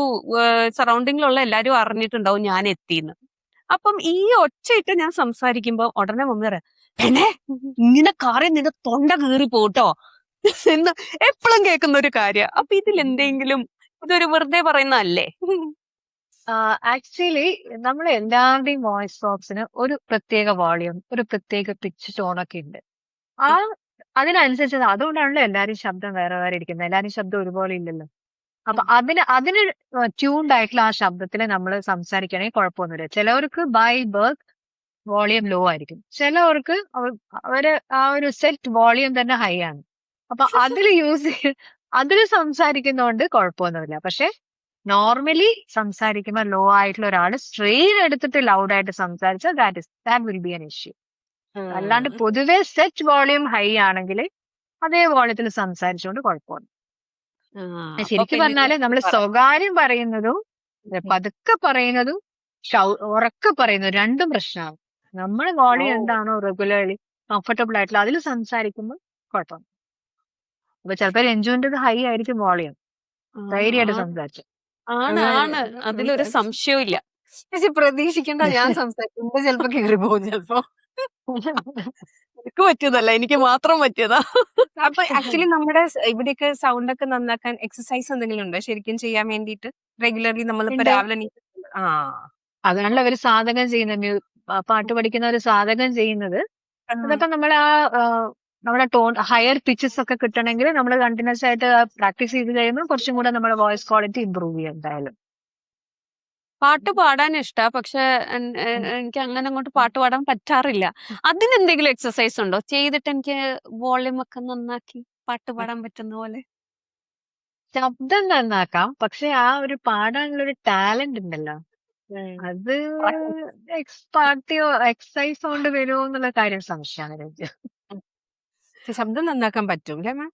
സറൗണ്ടിങ്ങിലുള്ള എല്ലാരും അറിഞ്ഞിട്ടുണ്ടാവും ഞാൻ എത്തിന്ന്. അപ്പം ഈ ഒച്ചയിട്ട് ഞാൻ സംസാരിക്കുമ്പോ ഉടനെ മമ്മി പറയാം, എന്നെ ഇങ്ങനെ കാറി നിന്റെ തൊണ്ട കീറി പോട്ടോ എന്ന് എപ്പോഴും കേൾക്കുന്ന ഒരു കാര്യം. അപ്പൊ ഇതിലെന്തെങ്കിലും ഇതൊരു വെറുതെ പറയുന്നതല്ലേ? ആക്ച്വലി നമ്മൾ എല്ലാവരുടെയും വോയിസ് ബോക്സിന് ഒരു പ്രത്യേക വോളിയം, ഒരു പ്രത്യേക പിച്ച് ടോണൊക്കെ ഉണ്ട്. ആ അതിനനുസരിച്ച് അതുകൊണ്ടാണല്ലോ എല്ലാരും ശബ്ദം വേറെ വേറെ ഇരിക്കുന്നത്. എല്ലാരും ശബ്ദം ഒരുപോലെ ഇല്ലല്ലോ. അപ്പൊ അതിന് ട്യൂൺഡ് ആയിട്ടുള്ള ആ ശബ്ദത്തിൽ നമ്മൾ സംസാരിക്കുകയാണെങ്കിൽ കുഴപ്പമൊന്നുമില്ല. ചിലവർക്ക് ബൈ ബർത്ത് വോളിയം ലോ ആയിരിക്കും, ചിലവർക്ക് അവര് ആ ഒരു സെറ്റ് വോളിയം തന്നെ ഹൈ ആണ്. അപ്പൊ അതിൽ സംസാരിക്കുന്നതുകൊണ്ട് കുഴപ്പമൊന്നുമില്ല. പക്ഷെ നോർമലി സംസാരിക്കുമ്പോൾ ലോ ആയിട്ടുള്ള ഒരാൾ സ്ട്രെയിൻ എടുത്തിട്ട് ലൗഡ് ആയിട്ട് സംസാരിച്ചാൽ that will be an issue. അല്ലാണ്ട് പൊതുവെ സെറ്റ് വോളിയം ഹൈ ആണെങ്കിൽ അതേ വോളിയത്തിൽ സംസാരിച്ചുകൊണ്ട് കുഴപ്പമില്ല. ശരിക്കും പറഞ്ഞാല് നമ്മൾ സ്വകാര്യം പറയുന്നതും പതുക്കെ പറയുന്നതും ഉറക്കെ പറയുന്നതും രണ്ടും പ്രശ്നമാണ്. നമ്മുടെ വോളിയം എന്താണോ റെഗുലർലി കംഫർട്ടബിൾ ആയിട്ടുള്ള അതിൽ സംസാരിക്കുമ്പോൾ കുഴപ്പമില്ല. അപ്പൊ ചിലപ്പോ രഞ്ജുവിന്റെ ഹൈ ആയിരിക്കും വോളിയം, ധൈര്യമായിട്ട് സംസാരിച്ചു. ആണ് അതിലൊരു സംശയവും ഇല്ല. പക്ഷെ പ്രതീക്ഷിക്കേണ്ട, ഞാൻ സംസാരിക്കുമ്പോ ചിലപ്പോ കയറി പോകും. ചിലപ്പോ എനിക്ക് പറ്റിയതല്ല, എനിക്ക് മാത്രം പറ്റിയതാ. അപ്പൊ ആക്ച്വലി നമ്മുടെ ഇവിടെയൊക്കെ സൗണ്ട് ഒക്കെ നന്നാക്കാൻ എക്സസൈസ് എന്തെങ്കിലും ഉണ്ടോ ശരിക്കും ചെയ്യാൻ വേണ്ടിയിട്ട്? റെഗുലർലി നമ്മളിപ്പോ രാവിലെ അതാണല്ലോ അവര് സാധകം ചെയ്യുന്നത്, പാട്ട് പഠിക്കുന്ന ഒരു സാധകം ചെയ്യുന്നത്. അതൊക്കെ നമ്മൾ നമ്മുടെ ടോൺ ഹയർ പിച്ചസ് ഒക്കെ കിട്ടണമെങ്കിൽ നമ്മൾ കണ്ടിന്യൂസ് ആയിട്ട് പ്രാക്ടീസ് ചെയ്ത് കഴിയുമ്പോൾ കുറച്ചും കൂടെ നമ്മുടെ വോയിസ് ക്വാളിറ്റി ഇമ്പ്രൂവ് ചെയ്യും എന്തായാലും. പാട്ട് പാടാൻ ഇഷ്ടാ, പക്ഷെ എനിക്ക് അങ്ങനെ അങ്ങോട്ട് പാട്ട് പാടാൻ പറ്റാറില്ല. അതിനെന്തെങ്കിലും എക്സസൈസ് ഉണ്ടോ ചെയ്തിട്ട് എനിക്ക് വോളിയം ഒക്കെ നന്നാക്കി പാട്ട് പാടാൻ പറ്റുന്ന പോലെ? ശബ്ദം നന്നാക്കാം, പക്ഷെ ആ ഒരു പാടാനുള്ള ഒരു ടാലന്റ് ഉണ്ടല്ലോ, അത് എക്സസൈസ് കൊണ്ട് വരുമോ എന്നുള്ള കാര്യം സംശയമാണ്. ശബ്ദം നന്നാക്കാൻ പറ്റും അല്ലേ മാം?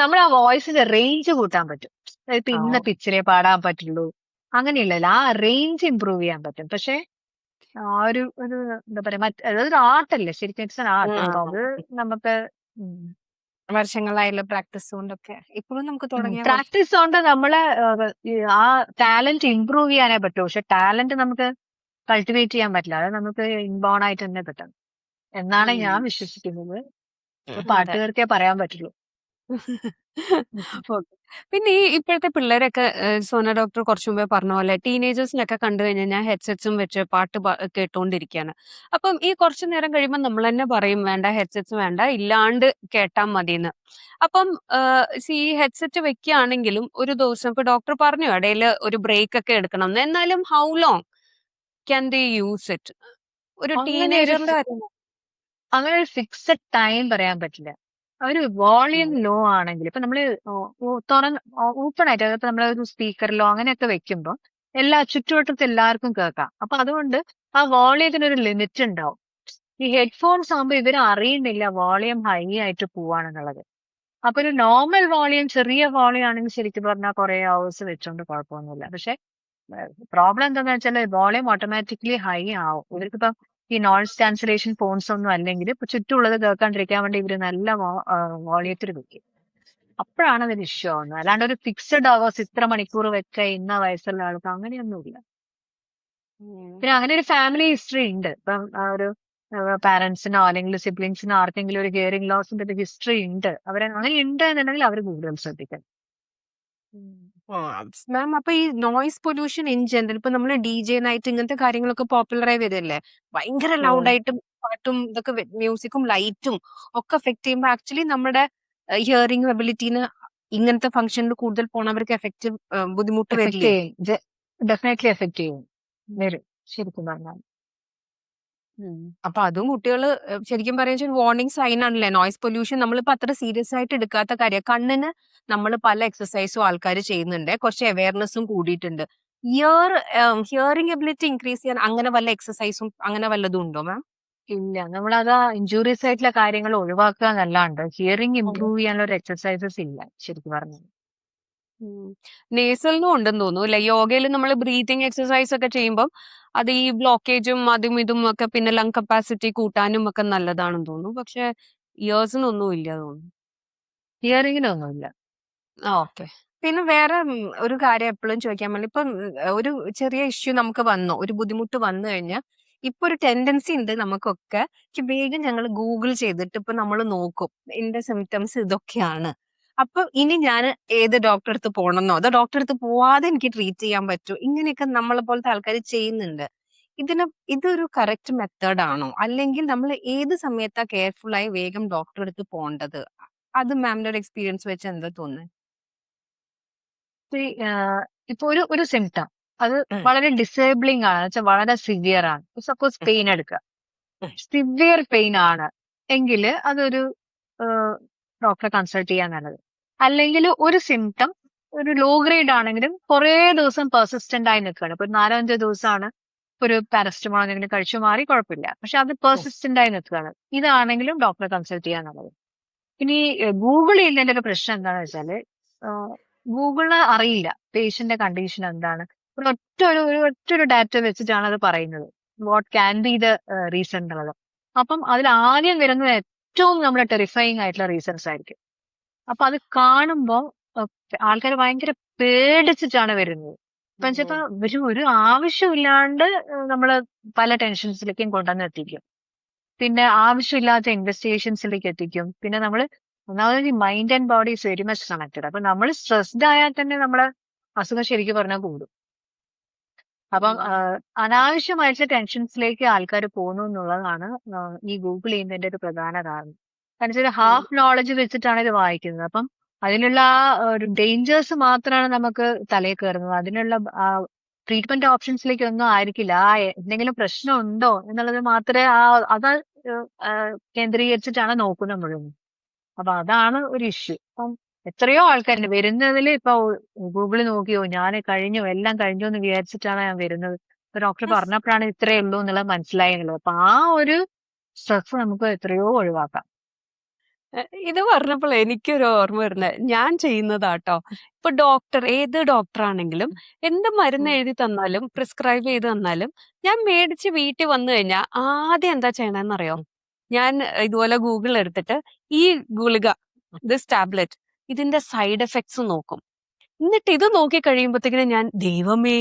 നമ്മൾ ആ വോയിസിന്റെ റേഞ്ച് കൂട്ടാൻ പറ്റും. ഇപ്പൊ ഇന്ന പിച്ചിലേ പാടാൻ പറ്റുള്ളൂ അങ്ങനെയുള്ളല്ലോ, ആ റേഞ്ച് ഇമ്പ്രൂവ് ചെയ്യാൻ പറ്റും. പക്ഷെ ആ ഒരു എന്താ പറയാ അതൊരു ആർട്ടല്ലേ ശരിക്കും, ഇറ്റ്സ് ആൻ ആർട്ട്. അപ്പൊ അത് നമുക്ക് വർഷങ്ങളായുള്ള പ്രാക്ടീസ് കൊണ്ടൊക്കെ ഇപ്പോഴും നമുക്ക് തുടങ്ങിയ പ്രാക്ടീസ് കൊണ്ട് നമ്മളെ ആ ടാലന്റ് ഇമ്പ്രൂവ് ചെയ്യാനേ പറ്റൂ. പക്ഷെ ടാലന്റ് നമുക്ക് കൾട്ടിവേറ്റ് ചെയ്യാൻ പറ്റില്ല, അത് നമുക്ക് ഇൻബോൺ ആയിട്ട് തന്നെ പറ്റണം എന്നാണ് ഞാൻ വിശ്വസിക്കുന്നത്. പാട്ടുകാർക്കേ പറയാൻ പറ്റുള്ളൂ. പിന്നെ ഈ ഇപ്പോഴത്തെ പിള്ളേരൊക്കെ സോന ഡോക്ടർ കുറച്ചു മുമ്പേ പറഞ്ഞ പോലെ ടീനേജേഴ്സിനൊക്കെ കണ്ടു കഴിഞ്ഞാൽ ഞാൻ ഹെഡ്സെറ്റ്സും വെച്ച് പാട്ട് കേട്ടോണ്ടിരിക്കുകയാണ്. അപ്പം ഈ കുറച്ചു നേരം കഴിയുമ്പോൾ നമ്മൾ തന്നെ പറയും വേണ്ട ഹെഡ്സെറ്റ്സ് വേണ്ട, ഇല്ലാണ്ട് കേട്ടാ മതിന്ന്. അപ്പം ഈ ഹെഡ്സെറ്റ് വെക്കുകയാണെങ്കിലും ഒരു ദിവസം ഇപ്പൊ ഡോക്ടർ പറഞ്ഞു ഇടയിൽ ഒരു ബ്രേക്ക് ഒക്കെ എടുക്കണം എന്ന്, എന്നാലും how long can they use it? ഒരു ടീനേജറിന്റെ കാര്യം അങ്ങനെ ഒരു ഫിക്സഡ് ടൈം പറയാൻ പറ്റില്ല. ഒരു വോളിയം ലോ ആണെങ്കിൽ ഇപ്പൊ നമ്മള് ഓപ്പൺ ആയിട്ട് ഇപ്പൊ നമ്മളൊരു സ്പീക്കറിലോ അങ്ങനെയൊക്കെ വെക്കുമ്പോൾ ചുറ്റുവട്ടത്ത് എല്ലാവർക്കും കേൾക്കാം. അപ്പൊ അതുകൊണ്ട് ആ വോളിയത്തിന് ഒരു ലിമിറ്റ് ഉണ്ടാവും. ഈ ഹെഡ്ഫോൺസ് ആകുമ്പോൾ ഇവര് അറിയുന്നില്ല വോളിയം ഹൈ ആയിട്ട് പോവാണെന്നുള്ളത്. അപ്പൊ ഒരു നോർമൽ വോളിയം, ചെറിയ വോളിയം ആണെങ്കിൽ ശരിക്കും പറഞ്ഞാൽ കുറെ അവേഴ്സ് വെച്ചോണ്ട് കുഴപ്പമൊന്നുമില്ല. പക്ഷെ പ്രോബ്ലം എന്താന്ന് വെച്ചാൽ വോളിയം ഓട്ടോമാറ്റിക്കലി ഹൈ ആവും. ഇവർക്കിപ്പോ ഈ നോയിസ് ക്യാൻസലേഷൻ ഫോൺസ് ഒന്നും അല്ലെങ്കിൽ ഇപ്പൊ ചുറ്റുമുള്ളത് കേൾക്കാണ്ടിരിക്കാൻ വേണ്ടി ഇവര് നല്ല വോളിയത്തിൽ വെക്കും. അപ്പോഴാണ് അതിന് ഇഷ്യൂ ആവുന്നത്. അല്ലാണ്ട് ഒരു ഫിക്സഡ് അവേഴ്സ് ഇത്ര മണിക്കൂർ വെച്ച ഇന്ന വയസ്സുള്ള ആൾക്ക് അങ്ങനെയൊന്നുമില്ല. പിന്നെ അങ്ങനെ ഒരു ഫാമിലി ഹിസ്റ്ററി ഉണ്ട്. ഇപ്പം ആ ഒരു പാരന്റ്സിനോ അല്ലെങ്കിൽ സിബ്ലിങ്സിനോ ആർക്കെങ്കിലും ഒരു ഹിയറിംഗ് ലോസിന്റെ ഒരു ഹിസ്റ്ററി ഉണ്ട്, അങ്ങനെ ഉണ്ട് എന്നുണ്ടെങ്കിൽ അവർ കൂടുതൽ ശ്രദ്ധിക്കണം. മാം, അപ്പൊ ഈ നോയിസ് പൊല്യൂഷൻ ഇൻ ജനറൽ ഇപ്പൊ നമ്മള് DJ നൈറ്റ് ഇങ്ങനത്തെ കാര്യങ്ങളൊക്കെ പോപ്പുലർ ആയി വരില്ലേ, ഭയങ്കര ഓ, ലൗഡായിട്ടും പാട്ടും ഇതൊക്കെ മ്യൂസിക്കും ലൈറ്റും ഒക്കെ എഫക്ട് ചെയ്യുമ്പോൾ ആക്ച്വലി നമ്മുടെ ഹിയറിംഗ് എബിലിറ്റിന് ഇങ്ങനത്തെ ഫംഗ്ഷനിൽ കൂടുതൽ പോണവർക്ക് ബുദ്ധിമുട്ട് എഫക്ട് വരില്ലേ? ചെയ്യും, ഡെഫിനറ്റ്ലി എഫക്ട് ചെയ്യും, വരും ശരിക്കും പറഞ്ഞാൽ. അപ്പൊ അതും കുട്ടികള് ശരിക്കും പറയുക വാർണിംഗ് സൈൻ ആണല്ലേ. നോയിസ് പൊല്യൂഷൻ നമ്മളിപ്പോ അത്ര സീരിയസ് ആയിട്ട് എടുക്കാത്ത കാര്യം. കണ്ണിന് നമ്മൾ പല എക്സസൈസും ആൾക്കാർ ചെയ്യുന്നുണ്ട്, കുറച്ച് അവയർനെസ്സും കൂടിയിട്ടുണ്ട്. ഹിയറിംഗ് എബിലിറ്റി ഇൻക്രീസ് ചെയ്യാൻ അങ്ങനെ വല്ല എക്സസൈസും അങ്ങനെ വല്ലതും ഉണ്ടോ മാം? ഇല്ല, നമ്മളത് ഇഞ്ചൂറിയസ് ആയിട്ടുള്ള കാര്യങ്ങൾ ഒഴിവാക്കുക എന്നല്ലാണ്ട് ഹിയറിംഗ് ഇംപ്രൂവ് ചെയ്യാനുള്ള ഒരു എക്സസൈസസ് ഇല്ല ശരിക്കും പറഞ്ഞു. നേസലിനും ഉണ്ടെന്ന് തോന്നുന്നു അല്ലെ. യോഗയിൽ നമ്മൾ ബ്രീതിങ് എക്സസൈസ് ഒക്കെ ചെയ്യുമ്പോൾ അത് ഈ ബ്ലോക്കേജും അതും ഇതും ഒക്കെ പിന്നെ ലങ് കപ്പാസിറ്റി കൂട്ടാനും ഒക്കെ നല്ലതാണെന്ന് തോന്നുന്നു. പക്ഷെ ഇയേഴ്സിനൊന്നും ഇല്ല തോന്നുന്നു. ഹിയറിംഗിനൊന്നുമില്ല. ഓക്കെ. പിന്നെ വേറെ ഒരു കാര്യം എപ്പോഴും ചോദിക്കാൻ വേണ്ടി, ഇപ്പം ഒരു ചെറിയ ഇഷ്യൂ നമുക്ക് വന്നു, ഒരു ബുദ്ധിമുട്ട് വന്നു കഴിഞ്ഞാൽ ഇപ്പൊ ഒരു ടെൻഡൻസി ഉണ്ട് നമുക്കൊക്കെ വേഗം ഞങ്ങൾ ഗൂഗിൾ ചെയ്തിട്ട് ഇപ്പൊ നമ്മൾ നോക്കും എന്റെ സിംറ്റംസ് ഇതൊക്കെയാണ്, അപ്പൊ ഇനി ഞാൻ ഏത് ഡോക്ടറെ അടുത്ത് പോകണമെന്നോ അതോ ഡോക്ടറെ അടുത്ത് പോവാതെ എനിക്ക് ട്രീറ്റ് ചെയ്യാൻ പറ്റുമോ, ഇങ്ങനെയൊക്കെ നമ്മളെ പോലത്തെ ആൾക്കാർ ചെയ്യുന്നുണ്ട്. ഇതൊരു കറക്റ്റ് മെത്തേഡ് ആണോ, അല്ലെങ്കിൽ നമ്മൾ ഏത് സമയത്താ കെയർഫുൾ ആയി വേഗം ഡോക്ടറെ അടുത്ത് പോകേണ്ടത്? അത് മാമിന്റെ ഒരു എക്സ്പീരിയൻസ് വെച്ച് എന്താ തോന്നുന്നത്? ഇപ്പൊ ഒരു സിംറ്റം അത് ഉം. വളരെ ഡിസേബിളിംഗ് ആണ്, വെച്ചാൽ വളരെ സിവിയർ ആണ്. സപ്പോസ് പെയിൻ എടുക്കുക, സിവിയർ പെയിൻ ആണ് എങ്കിൽ അതൊരു ഡോക്ടറെ കൺസൾട്ട് ചെയ്യാൻ നല്ലത്. അല്ലെങ്കിൽ ഒരു സിംറ്റം ഒരു ലോ ഗ്രേഡ് ആണെങ്കിലും കുറെ ദിവസം പെർസിസ്റ്റന്റ് ആയി നിൽക്കുകയാണ്, ഇപ്പൊ 4-5 ദിവസമാണ് ഒരു പാരസ്റ്റമോൾ എന്തെങ്കിലും കഴിച്ചു മാറി കുഴപ്പമില്ല, പക്ഷെ അത് പെർസിസ്റ്റന്റ് ആയി നിൽക്കുകയാണ്, ഇതാണെങ്കിലും ഡോക്ടറെ കൺസൾട്ട് ചെയ്യാൻ നല്ലത്. ഇനി ഗൂഗിൾ ചെയ്യുന്നതിന്റെ ഒരു പ്രശ്നം എന്താണെന്ന് വെച്ചാല് ഗൂഗിളിന് അറിയില്ല പേഷ്യന്റെ കണ്ടീഷൻ എന്താണ്. ഒറ്റൊരു ഡാറ്റ വെച്ചിട്ടാണ് അത് പറയുന്നത്, what can be the reason എന്നുള്ളത്. അപ്പം അതിൽ ആദ്യം വരുന്നത് ഏറ്റവും നമ്മുടെ ടെറിഫൈങ് ആയിട്ടുള്ള റീസൺസ് ആയിരിക്കും. അപ്പൊ അത് കാണുമ്പോൾ ആൾക്കാർ ഭയങ്കര പേടിച്ചിട്ടാണ് വരുന്നത്. ഇപ്പൊ വെച്ചാൽ ഒരു ആവശ്യമില്ലാണ്ട് നമ്മള് പല ടെൻഷൻസിലേക്കും കൊണ്ടുവന്ന് എത്തിക്കും, പിന്നെ ആവശ്യമില്ലാത്ത ഇൻവെസ്റ്റിഗേഷൻസിലേക്ക് എത്തിക്കും. പിന്നെ നമ്മൾ ഒന്നാമത് mind and body is very much connected. അപ്പൊ നമ്മൾ സ്ട്രെസ്ഡ് ആയാൽ തന്നെ നമ്മളെ അസുഖം ശരിക്കും പറഞ്ഞാൽ കൂടും. അപ്പം അനാവശ്യമായിട്ടുള്ള ടെൻഷൻസിലേക്ക് ആൾക്കാർ പോകുന്നു എന്നുള്ളതാണ് ഈ ഗൂഗിൾ ചെയ്യുന്നതിന്റെ ഒരു പ്രധാന കാരണം. കാരണം വെച്ചാൽ ഹാഫ് നോളജ് വെച്ചിട്ടാണ് ഇത് വായിക്കുന്നത്. അപ്പം അതിനുള്ള ആ ഒരു ഡേഞ്ചേഴ്സ് മാത്രമാണ് നമുക്ക് തലയിൽ കയറുന്നത്. അതിനുള്ള ട്രീറ്റ്മെന്റ് ഓപ്ഷൻസിലേക്ക് ഒന്നും ആയിരിക്കില്ല. എന്തെങ്കിലും പ്രശ്നം ഉണ്ടോ എന്നുള്ളത് മാത്രമേ അത് കേന്ദ്രീകരിച്ചിട്ടാണ് നോക്കുന്നത് മുഴുവൻ. അപ്പൊ അതാണ് ഒരു ഇഷ്യൂ. അപ്പം എത്രയോ ആൾക്കാരുണ്ട് വരുന്നതിൽ. ഇപ്പൊ ഗൂഗിളിൽ നോക്കിയോ ഞാൻ എല്ലാം കഴിഞ്ഞു എന്ന് വിചാരിച്ചിട്ടാണ് ഞാൻ വരുന്നത്. ഇപ്പൊ ഡോക്ടർ പറഞ്ഞപ്പോഴാണ് ഇത്രയേ ഉള്ളൂ എന്നുള്ളത് മനസ്സിലായുള്ളത്. അപ്പൊ ആ ഒരു സ്ട്രെസ് നമുക്ക് എത്രയോ ഒഴിവാക്കാം. ഇത് പറഞ്ഞപ്പോൾ എനിക്കൊരു ഓർമ്മ വരുന്നത് ഞാൻ ചെയ്യുന്നതാട്ടോ. ഇപ്പൊ ഏത് ഡോക്ടർ ആണെങ്കിലും എന്ത് മരുന്ന് എഴുതി തന്നാലും പ്രിസ്ക്രൈബ് ചെയ്ത് തന്നാലും ഞാൻ മേടിച്ച് വീട്ടിൽ വന്നു കഴിഞ്ഞാൽ ആദ്യം എന്താ ചെയ്യണമെന്നറിയോ? ഞാൻ ഇതുപോലെ ഗൂഗിൾ എടുത്തിട്ട് ഈ ഗുളിക, ദിസ് ടാബ്ലറ്റ്, ഇതിന്റെ സൈഡ് എഫക്ട്സ് നോക്കും. എന്നിട്ട് ഇത് നോക്കി കഴിയുമ്പോഴത്തേക്കിനും ഞാൻ ദൈവമേ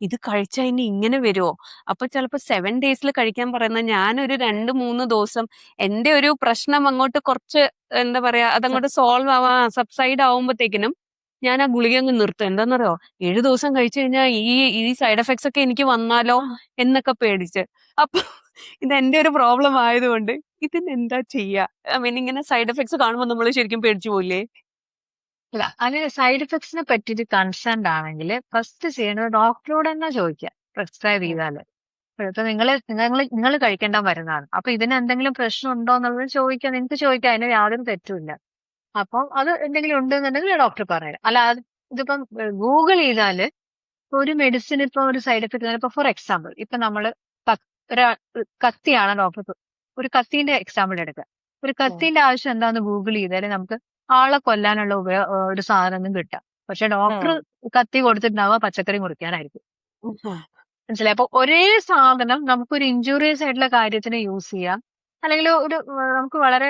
ഇത് കഴിച്ചാൽ ഇനി ഇങ്ങനെ വരുമോ? അപ്പൊ ചിലപ്പോ 7 ഡേയ്സിൽ കഴിക്കാൻ പറയുന്ന ഞാനൊരു 2-3 ദിവസം എന്റെ ഒരു പ്രശ്നം അങ്ങോട്ട് കുറച്ച് എന്താ പറയാ അതങ്ങോട്ട് സബ്സൈഡ് ആവുമ്പോഴത്തേക്കിനും ഞാൻ ആ ഗുളിക അങ്ങ് നിർത്തും. എന്താന്നറിയോ? 7 ദിവസം കഴിച്ചു കഴിഞ്ഞാൽ ഈ സൈഡ് എഫക്ട്സ് ഒക്കെ എനിക്ക് വന്നാലോ എന്നൊക്കെ പേടിച്ച്. അപ്പൊ ഇത് എന്റെ ഒരു പ്രോബ്ലം ആയതുകൊണ്ട് ഇതിന് എന്താ ചെയ്യാ? ഇങ്ങനെ സൈഡ് എഫക്ട്സ് കാണുമ്പോൾ നമ്മൾ ശരിക്കും പേടിച്ചു പോയില്ലേ? അല്ല, അങ്ങനെ സൈഡ് എഫക്ട്സിനെ പറ്റിയിട്ട് കൺസേൺഡ് ആണെങ്കിൽ ഫസ്റ്റ് ചെയ്യേണ്ടത് ഡോക്ടറോട് തന്നെ ചോദിക്കുക, പ്രിസ്ക്രൈബ് ചെയ്താല്. ഇപ്പൊ നിങ്ങൾ കഴിക്കേണ്ട മരുന്നാണ്, അപ്പൊ ഇതിന് എന്തെങ്കിലും പ്രശ്നം ഉണ്ടോ എന്നുള്ളത് ചോദിക്കാം, നിങ്ങൾക്ക് ചോദിക്കാം, അതിന് യാതൊരു തെറ്റുമില്ല. അപ്പം അത് എന്തെങ്കിലും ഉണ്ടെന്നുണ്ടെങ്കിൽ ഡോക്ടർ പറയാം. അല്ല ഇതിപ്പം ഗൂഗിൾ ചെയ്താല് ഒരു മെഡിസിൻ ഇപ്പൊ ഒരു സൈഡ് എഫക്ട്, ഇപ്പൊ ഫോർ എക്സാമ്പിൾ ഇപ്പൊ നമ്മള് കത്തിയാണ് ഡോക്ടർ, ഒരു കത്തിന്റെ എക്സാമ്പിൾ എടുക്കുക. ഒരു കത്തിന്റെ ആവശ്യം എന്താന്ന് ഗൂഗിൾ ചെയ്താല് നമുക്ക് ആളെ കൊല്ലാനുള്ള ഒരു സാധനം കിട്ടാം. പക്ഷെ ഡോക്ടർ കത്തി കൊടുത്തിട്ടുണ്ടാവുക പച്ചക്കറി മുറിക്കാനായിരിക്കും. മനസ്സിലായി? അപ്പൊ ഒരേ സാധനം നമുക്കൊരു ഇഞ്ചൂറിയസ് ആയിട്ടുള്ള കാര്യത്തിന് യൂസ് ചെയ്യാം, അല്ലെങ്കിൽ നമുക്ക് വളരെ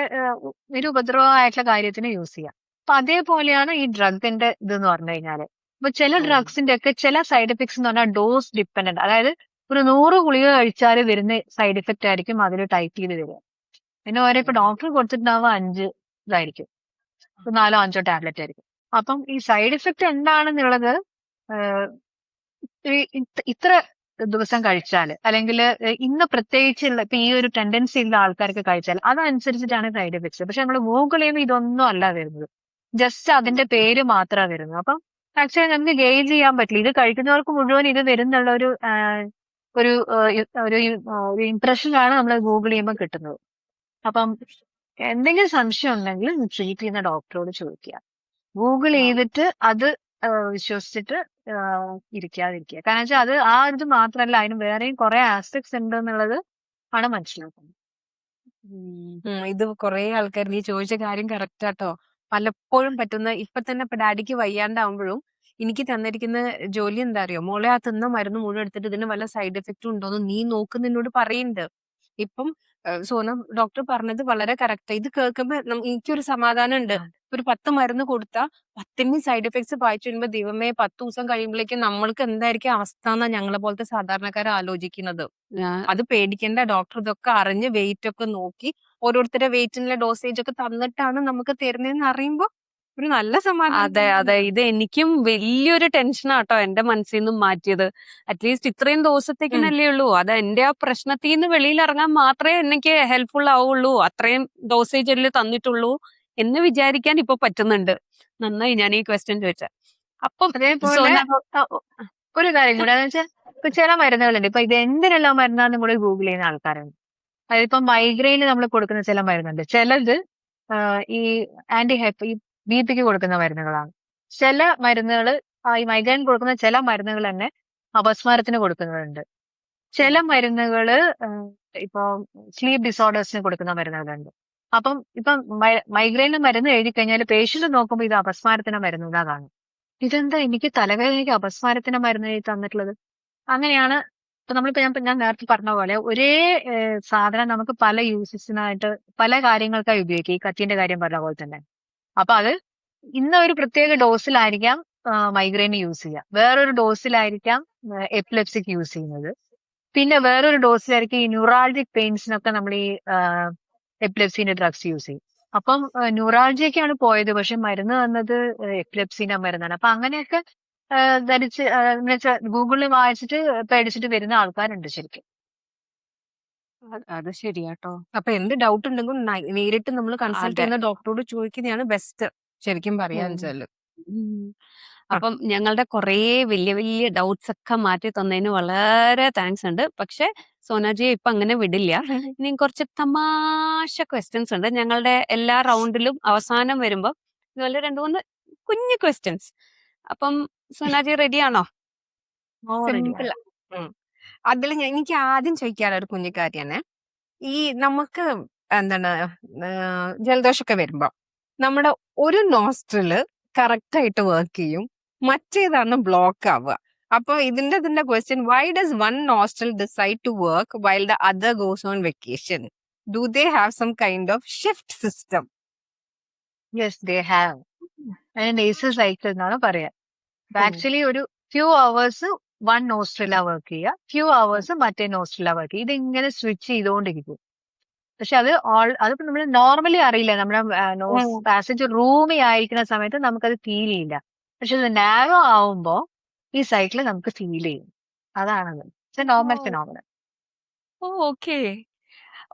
ഒരു ഉപദ്രവമായിട്ടുള്ള കാര്യത്തിന് യൂസ് ചെയ്യാം. അപ്പൊ അതേപോലെയാണ് ഈ ഡ്രഗിന്റെ ഇതെന്ന് പറഞ്ഞു കഴിഞ്ഞാല്. അപ്പൊ ചില ഡ്രഗ്സിന്റെ ഒക്കെ ചില സൈഡ് എഫക്ട്സ് എന്ന് പറഞ്ഞാൽ ഡോസ് ഡിപ്പെൻഡന്റ്, അതായത് ഒരു 100 ഗുളിക കഴിച്ചാൽ വരുന്ന സൈഡ് എഫക്റ്റ് ആയിരിക്കും അതിൽ ടൈപ്പ് ചെയ്ത് വരിക. പിന്നെ ഓരോ ഇപ്പൊ ഡോക്ടർ കൊടുത്തിട്ടുണ്ടാവുക 5 ഇതായിരിക്കും, 4 5 ടാബ്ലറ്റ് ആയിരിക്കും. അപ്പം ഈ സൈഡ് എഫക്റ്റ് എന്താണെന്നുള്ളത് ആഹ് ഇത്ര ദിവസം കഴിച്ചാൽ അല്ലെങ്കിൽ ഇന്ന് പ്രത്യേകിച്ചുള്ള ഇപ്പൊ ഈ ഒരു ടെൻഡൻസി ഉള്ള ആൾക്കാർക്ക് കഴിച്ചാൽ അതനുസരിച്ചിട്ടാണ് സൈഡ് എഫക്ട്സ്. പക്ഷെ നമ്മൾ ഗൂഗിൾ ചെയ്യുമ്പോൾ ഇതൊന്നും അല്ല വരുന്നത്, ജസ്റ്റ് അതിന്റെ പേര് മാത്രമാണ് വരുന്നത്. അപ്പം ആക്ച്വലി നമുക്ക് ഗേജ് ചെയ്യാൻ പറ്റില്ല ഇത് കഴിക്കുന്നവർക്ക് മുഴുവൻ ഇത് വരുന്നുള്ള ഒരു ഒരു ഇംപ്രഷനാണ് നമ്മൾ ഗൂഗിൾ ചെയ്യുമ്പോൾ കിട്ടുന്നത്. അപ്പം എന്തെങ്കിലും സംശയം ഉണ്ടെങ്കിൽ ട്രീറ്റ് ചെയ്യുന്ന ഡോക്ടറോട് ചോദിക്കുക. ഗൂഗിൾ ചെയ്തിട്ട് അത് വിശ്വസിച്ചിട്ട് ഇരിക്കാതിരിക്കുക. കാരണം വെച്ചാൽ അത് ആ ഇത് മാത്രമല്ല, അതിന് വേറെയും കുറെ ആസ്പെക്ട്സ് ഉണ്ട് എന്നുള്ളത് ആണ് മനസ്സിലാക്കുന്നത്. ഇത് കുറെ ആൾക്കാർ നീ ചോദിച്ച കാര്യം കറക്റ്റ് ആട്ടോ. പലപ്പോഴും പറ്റുന്ന ഇപ്പൊ തന്നെ ഇപ്പൊ ഡാഡിക്ക് വയ്യാണ്ടാവുമ്പോഴും എനിക്ക് തന്നിരിക്കുന്ന ജോലി എന്താ അറിയോ, മോളെ ആ തിന്ന മരുന്ന് മുഴുവൻ എടുത്തിട്ട് ഇതിന് വല്ല സൈഡ് എഫക്റ്റും ഉണ്ടോന്ന് നീ നോക്ക് നിന്നോട് പറയുന്നുണ്ട്. ഇപ്പം സോനം ഡോക്ടർ പറഞ്ഞത് വളരെ കറക്റ്റ്. ഇത് കേൾക്കുമ്പോ എനിക്കൊരു സമാധാനം ഉണ്ട്. ഒരു 10 മരുന്ന് കൊടുത്താ 10ന് സൈഡ് എഫക്ട്സ് വായിച്ചു വരുമ്പോ ദൈവമേ 10 ദിവസം കഴിയുമ്പോഴേക്കും നമ്മൾക്ക് എന്തായിരിക്കും അവസ്ഥ എന്നാ ഞങ്ങളെ പോലത്തെ സാധാരണക്കാരെ ആലോചിക്കുന്നത്. അത് പേടിക്കേണ്ട, ഡോക്ടർ ഇതൊക്കെ അറിഞ്ഞ് വെയിറ്റ് ഒക്കെ നോക്കി ഓരോരുത്തരുടെ വെയിറ്റിനുള്ള ഡോസേജ് ഒക്കെ തന്നിട്ടാണ് നമുക്ക് തരുന്നതെന്ന് അറിയുമ്പോ ഒരു നല്ല സമാധാനം. അതെ അതെ, ഇത് എനിക്കും വലിയൊരു ടെൻഷനാട്ടോ എന്റെ മനസ്സിൽ നിന്നും മാറ്റിയത്. അറ്റ്ലീസ്റ്റ് ഇത്രയും ദിവസത്തേക്കിനല്ലേ ഉള്ളൂ, അത് എന്റെ ആ പ്രശ്നത്തിൽ നിന്ന് വെളിയിൽ ഇറങ്ങാൻ മാത്രമേ എനിക്ക് ഹെൽപ്ഫുൾ ആവുള്ളൂ, അത്രയും ഡോസേജ് അല്ലേ തന്നിട്ടുള്ളൂ എന്ന് വിചാരിക്കാൻ ഇപ്പൊ പറ്റുന്നുണ്ട്. നന്നായി ഞാൻ ഈ ക്വസ്റ്റ്യൻ ചോദിച്ച. അപ്പം അതേപോലെ സോന ഒരു കാര്യം കൂടെ എന്ന് വെച്ചാൽ ഇപ്പൊ ചില മരുന്നുകളുണ്ട്, ഇപ്പൊ ഇത് എന്തിനെല്ലാം മരുന്നാന്നും കൂടി ഗൂഗിൾ ചെയ്യുന്ന ആൾക്കാരുണ്ട്. അതായത് ഇപ്പൊ മൈഗ്രെയിന് നമ്മൾ കൊടുക്കുന്ന ചില മരുന്നുണ്ട്, ചിലത് ഈ ഈ ബിപിക്ക് കൊടുക്കുന്ന മരുന്നുകളാണ്. ചില മരുന്നുകൾ ഈ മൈഗ്രെയിൻ കൊടുക്കുന്ന ചില മരുന്നുകൾ തന്നെ അപസ്മാരത്തിന് കൊടുക്കുന്നുണ്ട്. ചില മരുന്നുകള് ഇപ്പൊ സ്ലീപ്പ് ഡിസോർഡേഴ്സിന് കൊടുക്കുന്ന മരുന്നുകളുണ്ട്. അപ്പം ഇപ്പം മൈഗ്രെയിന് മരുന്ന് എഴുതി കഴിഞ്ഞാൽ പേഷ്യന്റ് നോക്കുമ്പോൾ ഇത് അപസ്മാരത്തിന് മരുന്നുകളാ കാണും. ഇതെന്താ എനിക്ക് തലവേദനയ്ക്ക് അപസ്മാരത്തിന് മരുന്ന് എഴുതി തന്നിട്ടുള്ളത്? അങ്ങനെയാണ്. ഇപ്പൊ നമ്മളിപ്പോ ഞാൻ നേരത്തെ പറഞ്ഞ പോലെ ഒരേ സാധനം നമുക്ക് പല യൂസസിനായിട്ട് പല കാര്യങ്ങൾക്കായി ഉപയോഗിക്കുക. ഈ കത്തിന്റെ കാര്യം പറഞ്ഞ പോലെ തന്നെ. അപ്പൊ അത് ഇന്ന ഒരു പ്രത്യേക ഡോസിലായിരിക്കാം മൈഗ്രെയിൻ യൂസ് ചെയ്യുക, വേറൊരു ഡോസിലായിരിക്കാം എപ്പിലെപ്സിക്ക് യൂസ് ചെയ്യുന്നത്, പിന്നെ വേറൊരു ഡോസിലായിരിക്കും ഈ ന്യൂറാൾജിക് പെയിൻസിനൊക്കെ നമ്മൾ ഈ എപ്പിലെപ്സിന്റെ ഡ്രഗ്സ് യൂസ് ചെയ്യും. അപ്പം ന്യൂറാൾജിയൊക്കെയാണ് പോയത്, പക്ഷെ മരുന്ന് തന്നത് എപ്പിലെപ്സിന്റെ മരുന്നാണ്. അപ്പൊ അങ്ങനെയൊക്കെ ധരിച്ച് ഗൂഗിളിൽ വായിച്ചിട്ട് പേടിച്ചിട്ട് വരുന്ന ആൾക്കാരുണ്ട് ശരിക്കും. അത് ശരിയാട്ടോ. അപ്പൊ എന്ത് ഡൗട്ട് ഉണ്ടെങ്കിലും നേരിട്ട് നമ്മൾ കൺസൾട്ട് അതെ. ചെയ്യുന്ന ഡോക്ടറോട് ചോദിക്കുന്നതാണ് ബെസ്റ്റ് ശരിക്കും പറയാന്ന് വെച്ചാല്. ഉം. അപ്പം ഞങ്ങളുടെ കുറേ വലിയ വലിയ ഡൗട്ട്സ് ഒക്കെ മാറ്റി തന്നതിന് വളരെ താങ്ക്സ് ഉണ്ട്. പക്ഷെ സോനാജിയെ ഇപ്പൊ അങ്ങനെ വിടില്ല. ഇനി കുറച്ച് തമാശ ക്വസ്റ്റ്യൻസ് ഉണ്ട് ഞങ്ങളുടെ എല്ലാ റൗണ്ടിലും അവസാനം വരുമ്പോ, ഇതുപോലെ 2-3 കുഞ്ഞു ക്വസ്റ്റ്യൻസ്. അപ്പം സോനാജി റെഡിയാണോ? സിമ്പിൾ. അതിൽ എനിക്ക് ആദ്യം ചോദിക്കാനുള്ള ഒരു കുഞ്ഞു കാര്യമാണ്, ഈ നമുക്ക് എന്താണ് ജലദോഷമൊക്കെ വരുമ്പോ നമ്മുടെ ഒരു നോസ്ട്രില് കറക്റ്റ് ആയിട്ട് വർക്ക് ചെയ്യും, മറ്റേതാണ് ബ്ലോക്ക് ആവുക. അപ്പൊ ഇതിന്റെ question, why does one nostril decide to work while the other goes on vacation? Do they have some kind of shift system? Yes, they have. അതിന് നേസൽ സൈക്കിൾ എന്നാണ് പറയാ. ആക്ച്വലി ഒരു few hours one നോസ്ട്രില work ചെയ്യുക, few hours മറ്റേ നോസ്ട്രില work ചെയ്യുക. ഇതിങ്ങനെ സ്വിച്ച് ചെയ്തുകൊണ്ടിരിക്കും. പക്ഷെ അതിപ്പോ നമ്മൾ നോർമലി അറിയില്ല, നമ്മുടെ പാസേജ് റൂമിൽ ആയിരിക്കുന്ന സമയത്ത് നമുക്കത് ഫീൽ ചെയ്യില്ല. പക്ഷെ ഇത് നാരോ ആവുമ്പോ ഈ സൈക്കിൾ നമുക്ക് ഫീൽ ചെയ്യും. അതാണത്. It's a normal phenomenon. Okay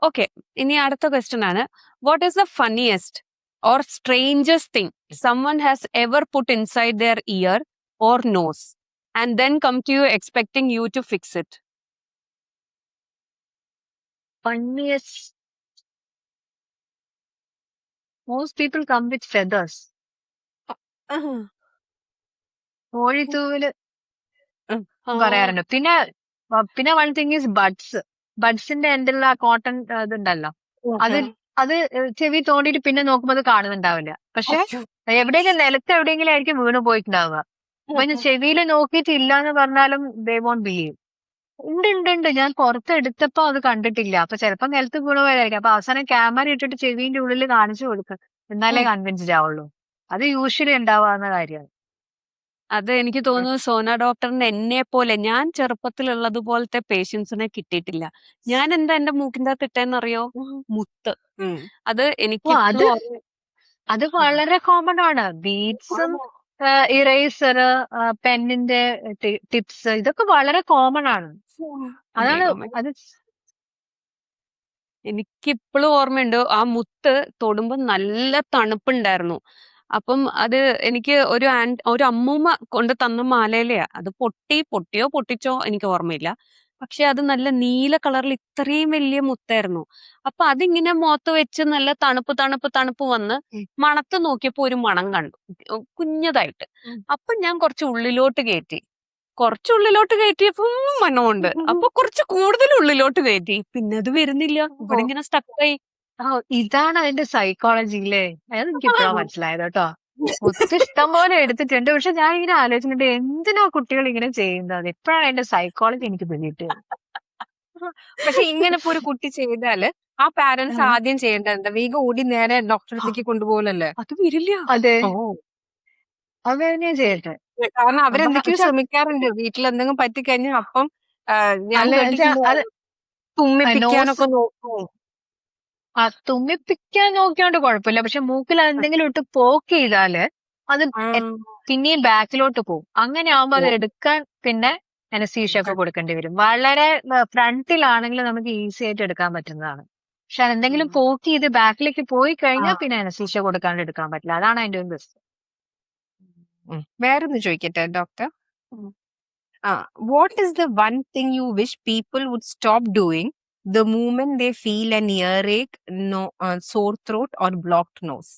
okay. ഇനി അടുത്ത ക്വസ്റ്റ്യൻ ആണ്, what is the funniest or strangest thing someone has ever put inside their ear or nose and then come to you expecting you to fix it? Funniest. Most people come with feathers. കോഴിത്തൂവല് പറയാറുണ്ട്. പിന്നെ one thing is ബഡ്സിന്റെ എൻഡിലുള്ള cotton ഇതുണ്ടല്ലോ, അത് ചെവി തോണ്ടിട്ട് പിന്നെ നോക്കുമ്പോ അത് കാണുന്നുണ്ടാവില്ല. പക്ഷെ എവിടെയെങ്കിലും നിലത്ത് എവിടെയെങ്കിലും ആയിരിക്കും വീണ് പോയിട്ടുണ്ടാവുക. അപ്പൊ ഞാൻ ചെവിയിൽ നോക്കിയിട്ട് ഇല്ല എന്ന് പറഞ്ഞാലും ദേ വോണ്ട് ബിലീവ്. ഉണ്ട്, ഞാൻ പുറത്തെടുത്തപ്പോ അത് കണ്ടിട്ടില്ല. അപ്പൊ ചിലപ്പോ നിലത്ത് വീണ് പോയതായിരിക്കും. അപ്പൊ അവസാനം ക്യാമറ ഇട്ടിട്ട് ചെവിന്റെ ഉള്ളിൽ കാണിച്ചു കൊടുക്കും, എന്നാലേ കൺവിൻസ്ഡ് ആവുള്ളൂ. അത് യൂഷ്വലി ഉണ്ടാവാവുന്ന കാര്യമാണ്. അത് എനിക്ക് തോന്നുന്നു സോന ഡോക്ടറിന് എന്നെ പോലെ ഞാൻ ചെറുപ്പത്തിലുള്ളത് പോലത്തെ പേഷ്യൻസിനെ കിട്ടിയിട്ടില്ല. ഞാൻ എന്താ എന്റെ മൂക്കിന്റെ അകത്ത് ഇട്ടേന്നറിയോ? മുത്ത്. ഉം. അത് ഓ എനിക്ക് അത് ഇപ്പോഴും ഓർമ്മ. അത് വളരെ കോമൺ ആണ്. ബീഡ്സും ഇറേസർ, പെന്നിന്റെ ടിപ്സ്, ഇതൊക്കെ വളരെ കോമൺ ആണ്. അതാണ് ദൈവമേ. അത്. എനിക്കിപ്പോഴും ഓർമ്മയുണ്ട് ആ മുത്ത് തൊടുമ്പോ നല്ല തണുപ്പുണ്ടായിരുന്നു. അപ്പം അത് എനിക്ക് ഒരു അമ്മൂമ്മ കൊണ്ട് തന്ന മാലയിലെയാ. അത് പൊട്ടിയോ പൊട്ടിച്ചോ എനിക്ക് ഓർമ്മയില്ല. പക്ഷെ അത് നല്ല നീല കളറിൽ ഇത്രയും വലിയ മുത്തായിരുന്നു. അപ്പൊ അതിങ്ങനെ മുഖത്ത് വെച്ച് നല്ല തണുപ്പ് വന്ന് മണത്ത് നോക്കിയപ്പോ ഒരു മണം കണ്ടു. കുഞ്ഞതായിട്ട്. അപ്പൊ ഞാൻ കുറച്ച് ഉള്ളിലോട്ട് കയറ്റി. കുറച്ചുള്ളിലോട്ട് കയറ്റിയപ്പോ മണമുണ്ട്. അപ്പൊ കുറച്ച് കൂടുതൽ ഉള്ളിലോട്ട് കയറ്റി. പിന്നെ അത് വരുന്നില്ല. ഇവിടെ ഇങ്ങനെ സ്റ്റക്കായി. ഇതാണ് അതിന്റെ സൈക്കോളജി അല്ലേ? അത് എനിക്ക് ഇപ്പഴാ മനസ്സിലായത് കേട്ടോ. മുത്ത് ഇഷ്ടം പോലെ എടുത്തിട്ടുണ്ട്. പക്ഷെ ഞാൻ ഇങ്ങനെ ആലോചിച്ചിട്ടുണ്ട്, എന്തിനാ കുട്ടികൾ ഇങ്ങനെ ചെയ്യുന്നത്? ഇപ്പഴാണ് അതിന്റെ സൈക്കോളജി എനിക്ക് പിടികിട്ടിയത്. പക്ഷെ ഇങ്ങനെ ഇപ്പൊ ഒരു കുട്ടി ചെയ്താല് ആ പാരന്റ്സ് ആദ്യം ചെയ്യേണ്ടത് എന്താ? വേഗം ഓടി നേരെ ഡോക്ടറെ അടുത്തേക്ക് കൊണ്ടുപോകലല്ലേ? അത് വരില്ല. അതെ, ഓ. അത് തന്നെയാ ചെയ്യട്ടെ. കാരണം അപ്പൊ അവരെന്തൊക്കെയോ ശ്രമിക്കാറുണ്ട്. വീട്ടിൽ എന്തെങ്കിലും പറ്റിക്കഴിഞ്ഞാൽ അപ്പം ഞാൻ അല്ല കേട്ടിട്ടുണ്ട് അത് തുമ്മിപ്പിക്കാനൊക്കെ നോക്കും. തുമ്മിപ്പിക്കാൻ നോക്കിയോണ്ട് കുഴപ്പമില്ല. പക്ഷെ മൂക്കിൽ എന്തെങ്കിലും ഇട്ട് പോക്ക് ചെയ്താല് അത് പിന്നെയും ബാക്കിലോട്ട് പോകും. അങ്ങനെ ആവുമ്പോ അത് എടുക്കാൻ പിന്നെ അനസ്തീഷ്യ ഒക്കെ കൊടുക്കേണ്ടി വരും. വളരെ ഫ്രണ്ടിലാണെങ്കിൽ നമുക്ക് ഈസി ആയിട്ട് എടുക്കാൻ പറ്റുന്നതാണ്. പക്ഷെ എന്തെങ്കിലും പോക്ക് ചെയ്ത് ബാക്കിലേക്ക് പോയി കഴിഞ്ഞാൽ പിന്നെ അനസ്തീഷ്യ കൊടുക്കാണ്ട് എടുക്കാൻ പറ്റില്ല. അതാണ് അതിന്റെ ഒരു ബെസ്റ്റ്. വേറൊന്ന് ചോദിക്കട്ടെ doctor. What is the one thing you wish people would stop doing the moment they feel an earache, sore throat or blocked nose?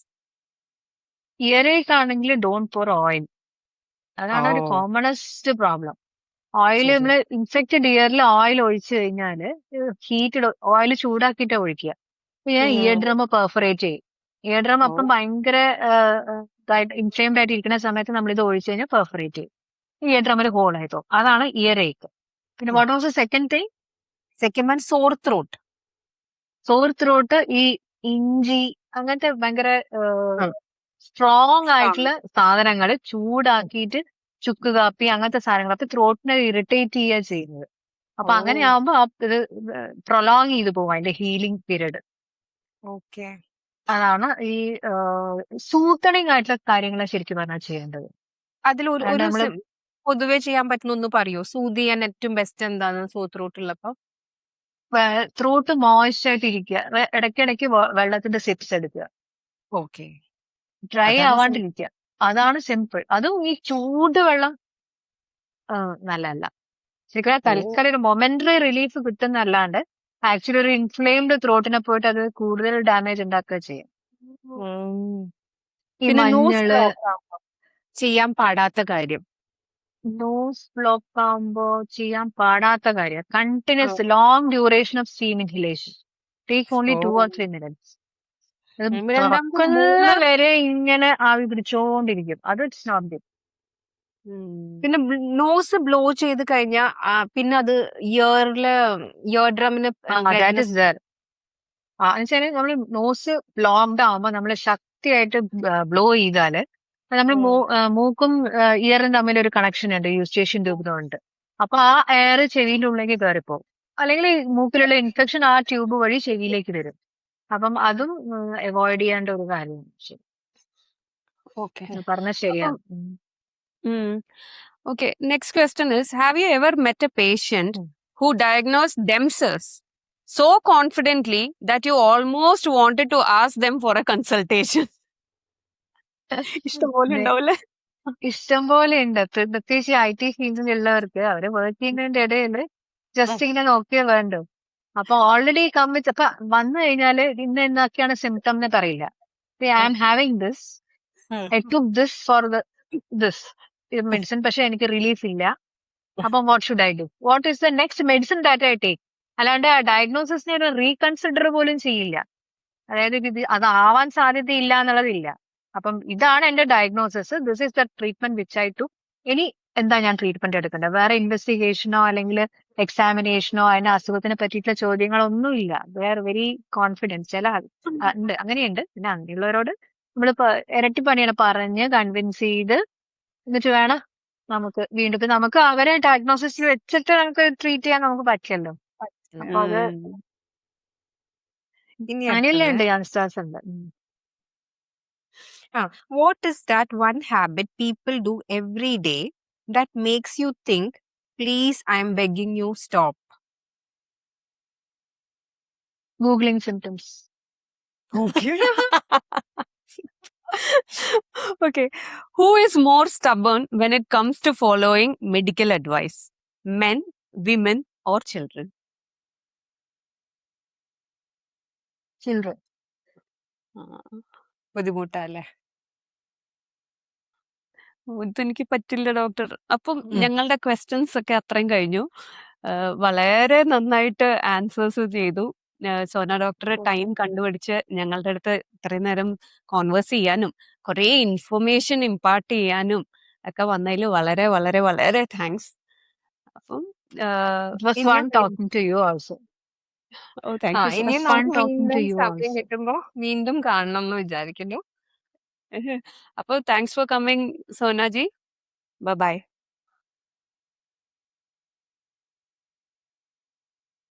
ഇയറേക്ക് ആണെങ്കിൽ ഡോണ്ട് പോർ ഓയിൽ. അതാണ് ഒരു കോമണസ്റ്റ് പ്രോബ്ലം. ഓയിൽ നമ്മള് ഇൻഫെക്റ്റഡ് ഇയറിൽ oil ഒഴിച്ചു കഴിഞ്ഞാല് heated oil ചൂടാക്കിയിട്ട് ഒഴിക്കുക. ഞാൻ ഇയർ ഡ്രം പെർഫറേറ്റ് ചെയ്യും. ഇയർ ഡ്രം അപ്പം ഭയങ്കര ഇൻഫ്ലെയിംഡ് ആയിട്ട് ഇരിക്കുന്ന സമയത്ത് നമ്മൾ ഇത് ഒഴിച്ചു കഴിഞ്ഞാൽ പെർഫറേറ്റ് ചെയ്യും. ഇയർ ഡ്രമ്മിൽ ഹോൾ ആയിത്തോ. അതാണ് ഇയറേക്ക്. പിന്നെ what was the second thing? Second one sore throat. Sore throat ഈ ഇഞ്ചി അങ്ങനത്തെ ഭയങ്കര സ്ട്രോങ് ആയിട്ടുള്ള സാധനങ്ങൾ ചൂടാക്കിയിട്ട് ചുക്ക് കാപ്പി അങ്ങനത്തെ സാധനങ്ങൾ അപ്പൊ ത്രോട്ടിനെ ഇറിറ്റേറ്റ് ചെയ്യുക ചെയ്യുന്നത്. അപ്പൊ അങ്ങനെ ആവുമ്പോ ഇത് പ്രൊലോങ് ചെയ്ത് പോകും അതിന്റെ ഹീലിംഗ് പീരീഡ്. ഓക്കെ. അതാണ് ഈ സൂത്തണിങ് ആയിട്ടുള്ള കാര്യങ്ങൾ ശരിക്കും പറഞ്ഞാൽ ചെയ്യേണ്ടത്. അതിൽ ഒരു പൊതുവെ ചെയ്യാൻ പറ്റുന്ന ഒന്ന് പറയോ? സൂത് ചെയ്യാൻ ഏറ്റവും ബെസ്റ്റ് എന്താണ് സോർ ത്രോട്ട് ഉള്ളപ്പോ? ത്രോട്ട് മോയ്സ്റ്റ് ആയിട്ട് ഇരിക്കുക. ഇടയ്ക്കിടയ്ക്ക് വെള്ളത്തിന്റെ സിപ്സ് എടുക്കുക. ഓക്കെ. ഡ്രൈ ആവാണ്ടിരിക്കുക. അതാണ് സിമ്പിൾ. അതും ഈ ചൂട് വെള്ളം നല്ലതല്ല. ശരിക്കും തൽക്കാലം ഒരു മൊമെന്ററി റിലീഫ് കിട്ടുന്നല്ലാണ്ട് ആക്ച്വലി ഒരു ഇൻഫ്ലെയിംഡ് ത്രോട്ടിനെ പോയിട്ട് അത് കൂടുതൽ ഡാമേജ് ഉണ്ടാക്കുക ചെയ്യും. ഈ മഞ്ഞള് ചെയ്യാൻ പാടാത്ത കാര്യം, നോസ് ബ്ലോക്ക് ആവുമ്പോ ചെയ്യാൻ പാടാത്ത കാര്യം continuous long duration of steam inhalation. Take only 2 or 3 minutes. വരെ ഇങ്ങനെ ആവി പിടിച്ചോണ്ടിരിക്കും. അത് ഇറ്റ്സ് നോട്ട് ഗുഡ്. പിന്നെ നോസ് ബ്ലോ ചെയ്ത് കഴിഞ്ഞാൽ പിന്നെ അത് ഇയർ ഡ്രമ്മിന് നമ്മള് നോസ് ബ്ലോക്ക്ഡ് ആവുമ്പോ നമ്മള് ശക്തിയായിട്ട് ബ്ലോ ചെയ്താല് നമ്മൾ മൂക്കും ഇയറും തമ്മിൽ ഒരു കണക്ഷൻ ഉണ്ട്, യൂസ്റ്റേഷ്യൻ ട്യൂബിനുണ്ട്. അപ്പൊ ആ എയർ ചെവിയുടെ ഉള്ളിലേക്ക് കയറിപ്പോകും. അല്ലെങ്കിൽ മൂക്കിലുള്ള ഇൻഫെക്ഷൻ ആ ട്യൂബ് വഴി ചെവിയിലേക്ക് വരും. അപ്പം അതും അവോയ്ഡ് ചെയ്യേണ്ട ഒരു കാര്യമാണ്. പറഞ്ഞ ശരിയാണ്. Okay, next question is, have you ever met a patient who diagnosed themselves so confidently that you almost wanted to ask them for a consultation? ഇഷ്ടംപോലെ ഉണ്ടാവില്ലേ? ഇഷ്ടം പോലെ ഉണ്ട്. പ്രത്യേകിച്ച് IT ഫീൽഡിലുള്ളവർക്ക് അവര് വർക്ക് ചെയ്യുന്നതിന്റെ ഇടയിൽ ജസ്റ്റ് ഇങ്ങനെ നോക്കിയേ വേണ്ടു. അപ്പൊ ഓൾറെഡി കമ്മിറ്റ് അപ്പൊ വന്നു കഴിഞ്ഞാല് ഇന്ന് എന്തൊക്കെയാണ് സിംറ്റം എന്ന് പറയില്ല. I am having this, I took this for this medicine, പക്ഷെ എനിക്ക് റിലീഫ് ഇല്ല. അപ്പം what should I do? What is the next medicine that I take? അല്ലാണ്ട് ആ ഡയഗ്നോസിസിനെ ഒരു റീകൺസിഡർ പോലും ചെയ്യില്ല. അതായത് ഇത് അതാവാൻ സാധ്യതയില്ല എന്നുള്ളതില്ല. അപ്പം ഇതാണ് എന്റെ diagnosis, this is the treatment which I to. ഇനി എന്താ ഞാൻ ട്രീറ്റ്മെന്റ് എടുക്കേണ്ടത്? വേറെ ഇൻവെസ്റ്റിഗേഷനോ അല്ലെങ്കിൽ എക്സാമിനേഷനോ അതിന്റെ അസുഖത്തിനെ പറ്റിയിട്ടുള്ള ചോദ്യങ്ങളൊന്നും ഇല്ല. They are very confidence. ചില ഉണ്ട്, അങ്ങനെയുണ്ട്. പിന്നെ അങ്ങനെയുള്ളവരോട് നമ്മൾ ഇരട്ടി പണിയാണ് പറഞ്ഞ് കൺവിൻസ് ചെയ്ത് എന്നിട്ട് വേണം നമുക്ക് വീണ്ടും ഇപ്പൊ നമുക്ക് അവരെ ഡയഗ്നോസിസ് വെച്ചിട്ട് നമുക്ക് ട്രീറ്റ് ചെയ്യാൻ നമുക്ക് പറ്റില്ലല്ലോ. അപ്പൊ അത് ഇനി അങ്ങനെയല്ലേ അടുത്തത് ഉണ്ട് യങ്സ്റ്റേഴ്സ് ഉണ്ട്. what is that one habit people do every day that makes you think, please, I'm begging you, stop? Googling symptoms. Okay. Okay. Who is more stubborn when it comes to following medical advice? Men, women, or children? Children. ബുദ്ധിമുട്ടല്ലേ? ഇതെനിക്ക് പറ്റില്ല doctor. അപ്പം ഞങ്ങളുടെ questions ഒക്കെ അത്രയും കഴിഞ്ഞു. വളരെ നന്നായിട്ട് ആൻസേഴ്സ് ചെയ്തു. സോന ഡോക്ടർ ടൈം കണ്ടുപിടിച്ച് ഞങ്ങളുടെ അടുത്ത് ഇത്രയും നേരം കോൺവേഴ്സ് ചെയ്യാനും കുറേ ഇൻഫർമേഷൻ ഇമ്പാർട്ട് ചെയ്യാനും ഒക്കെ വന്നതിൽ വളരെ വളരെ വളരെ താങ്ക്സ്. അപ്പം It was ഇനിയും fun talking to you also. Thank you. ഇനിയും fun നമുക്ക് talking to വീണ്ടും you സമയം also. കിട്ടുമ്പോ വീണ്ടും കാണണം എന്ന് വിചാരിക്കുന്നു. അപ്പോൾ thanks for coming Sonaji. By.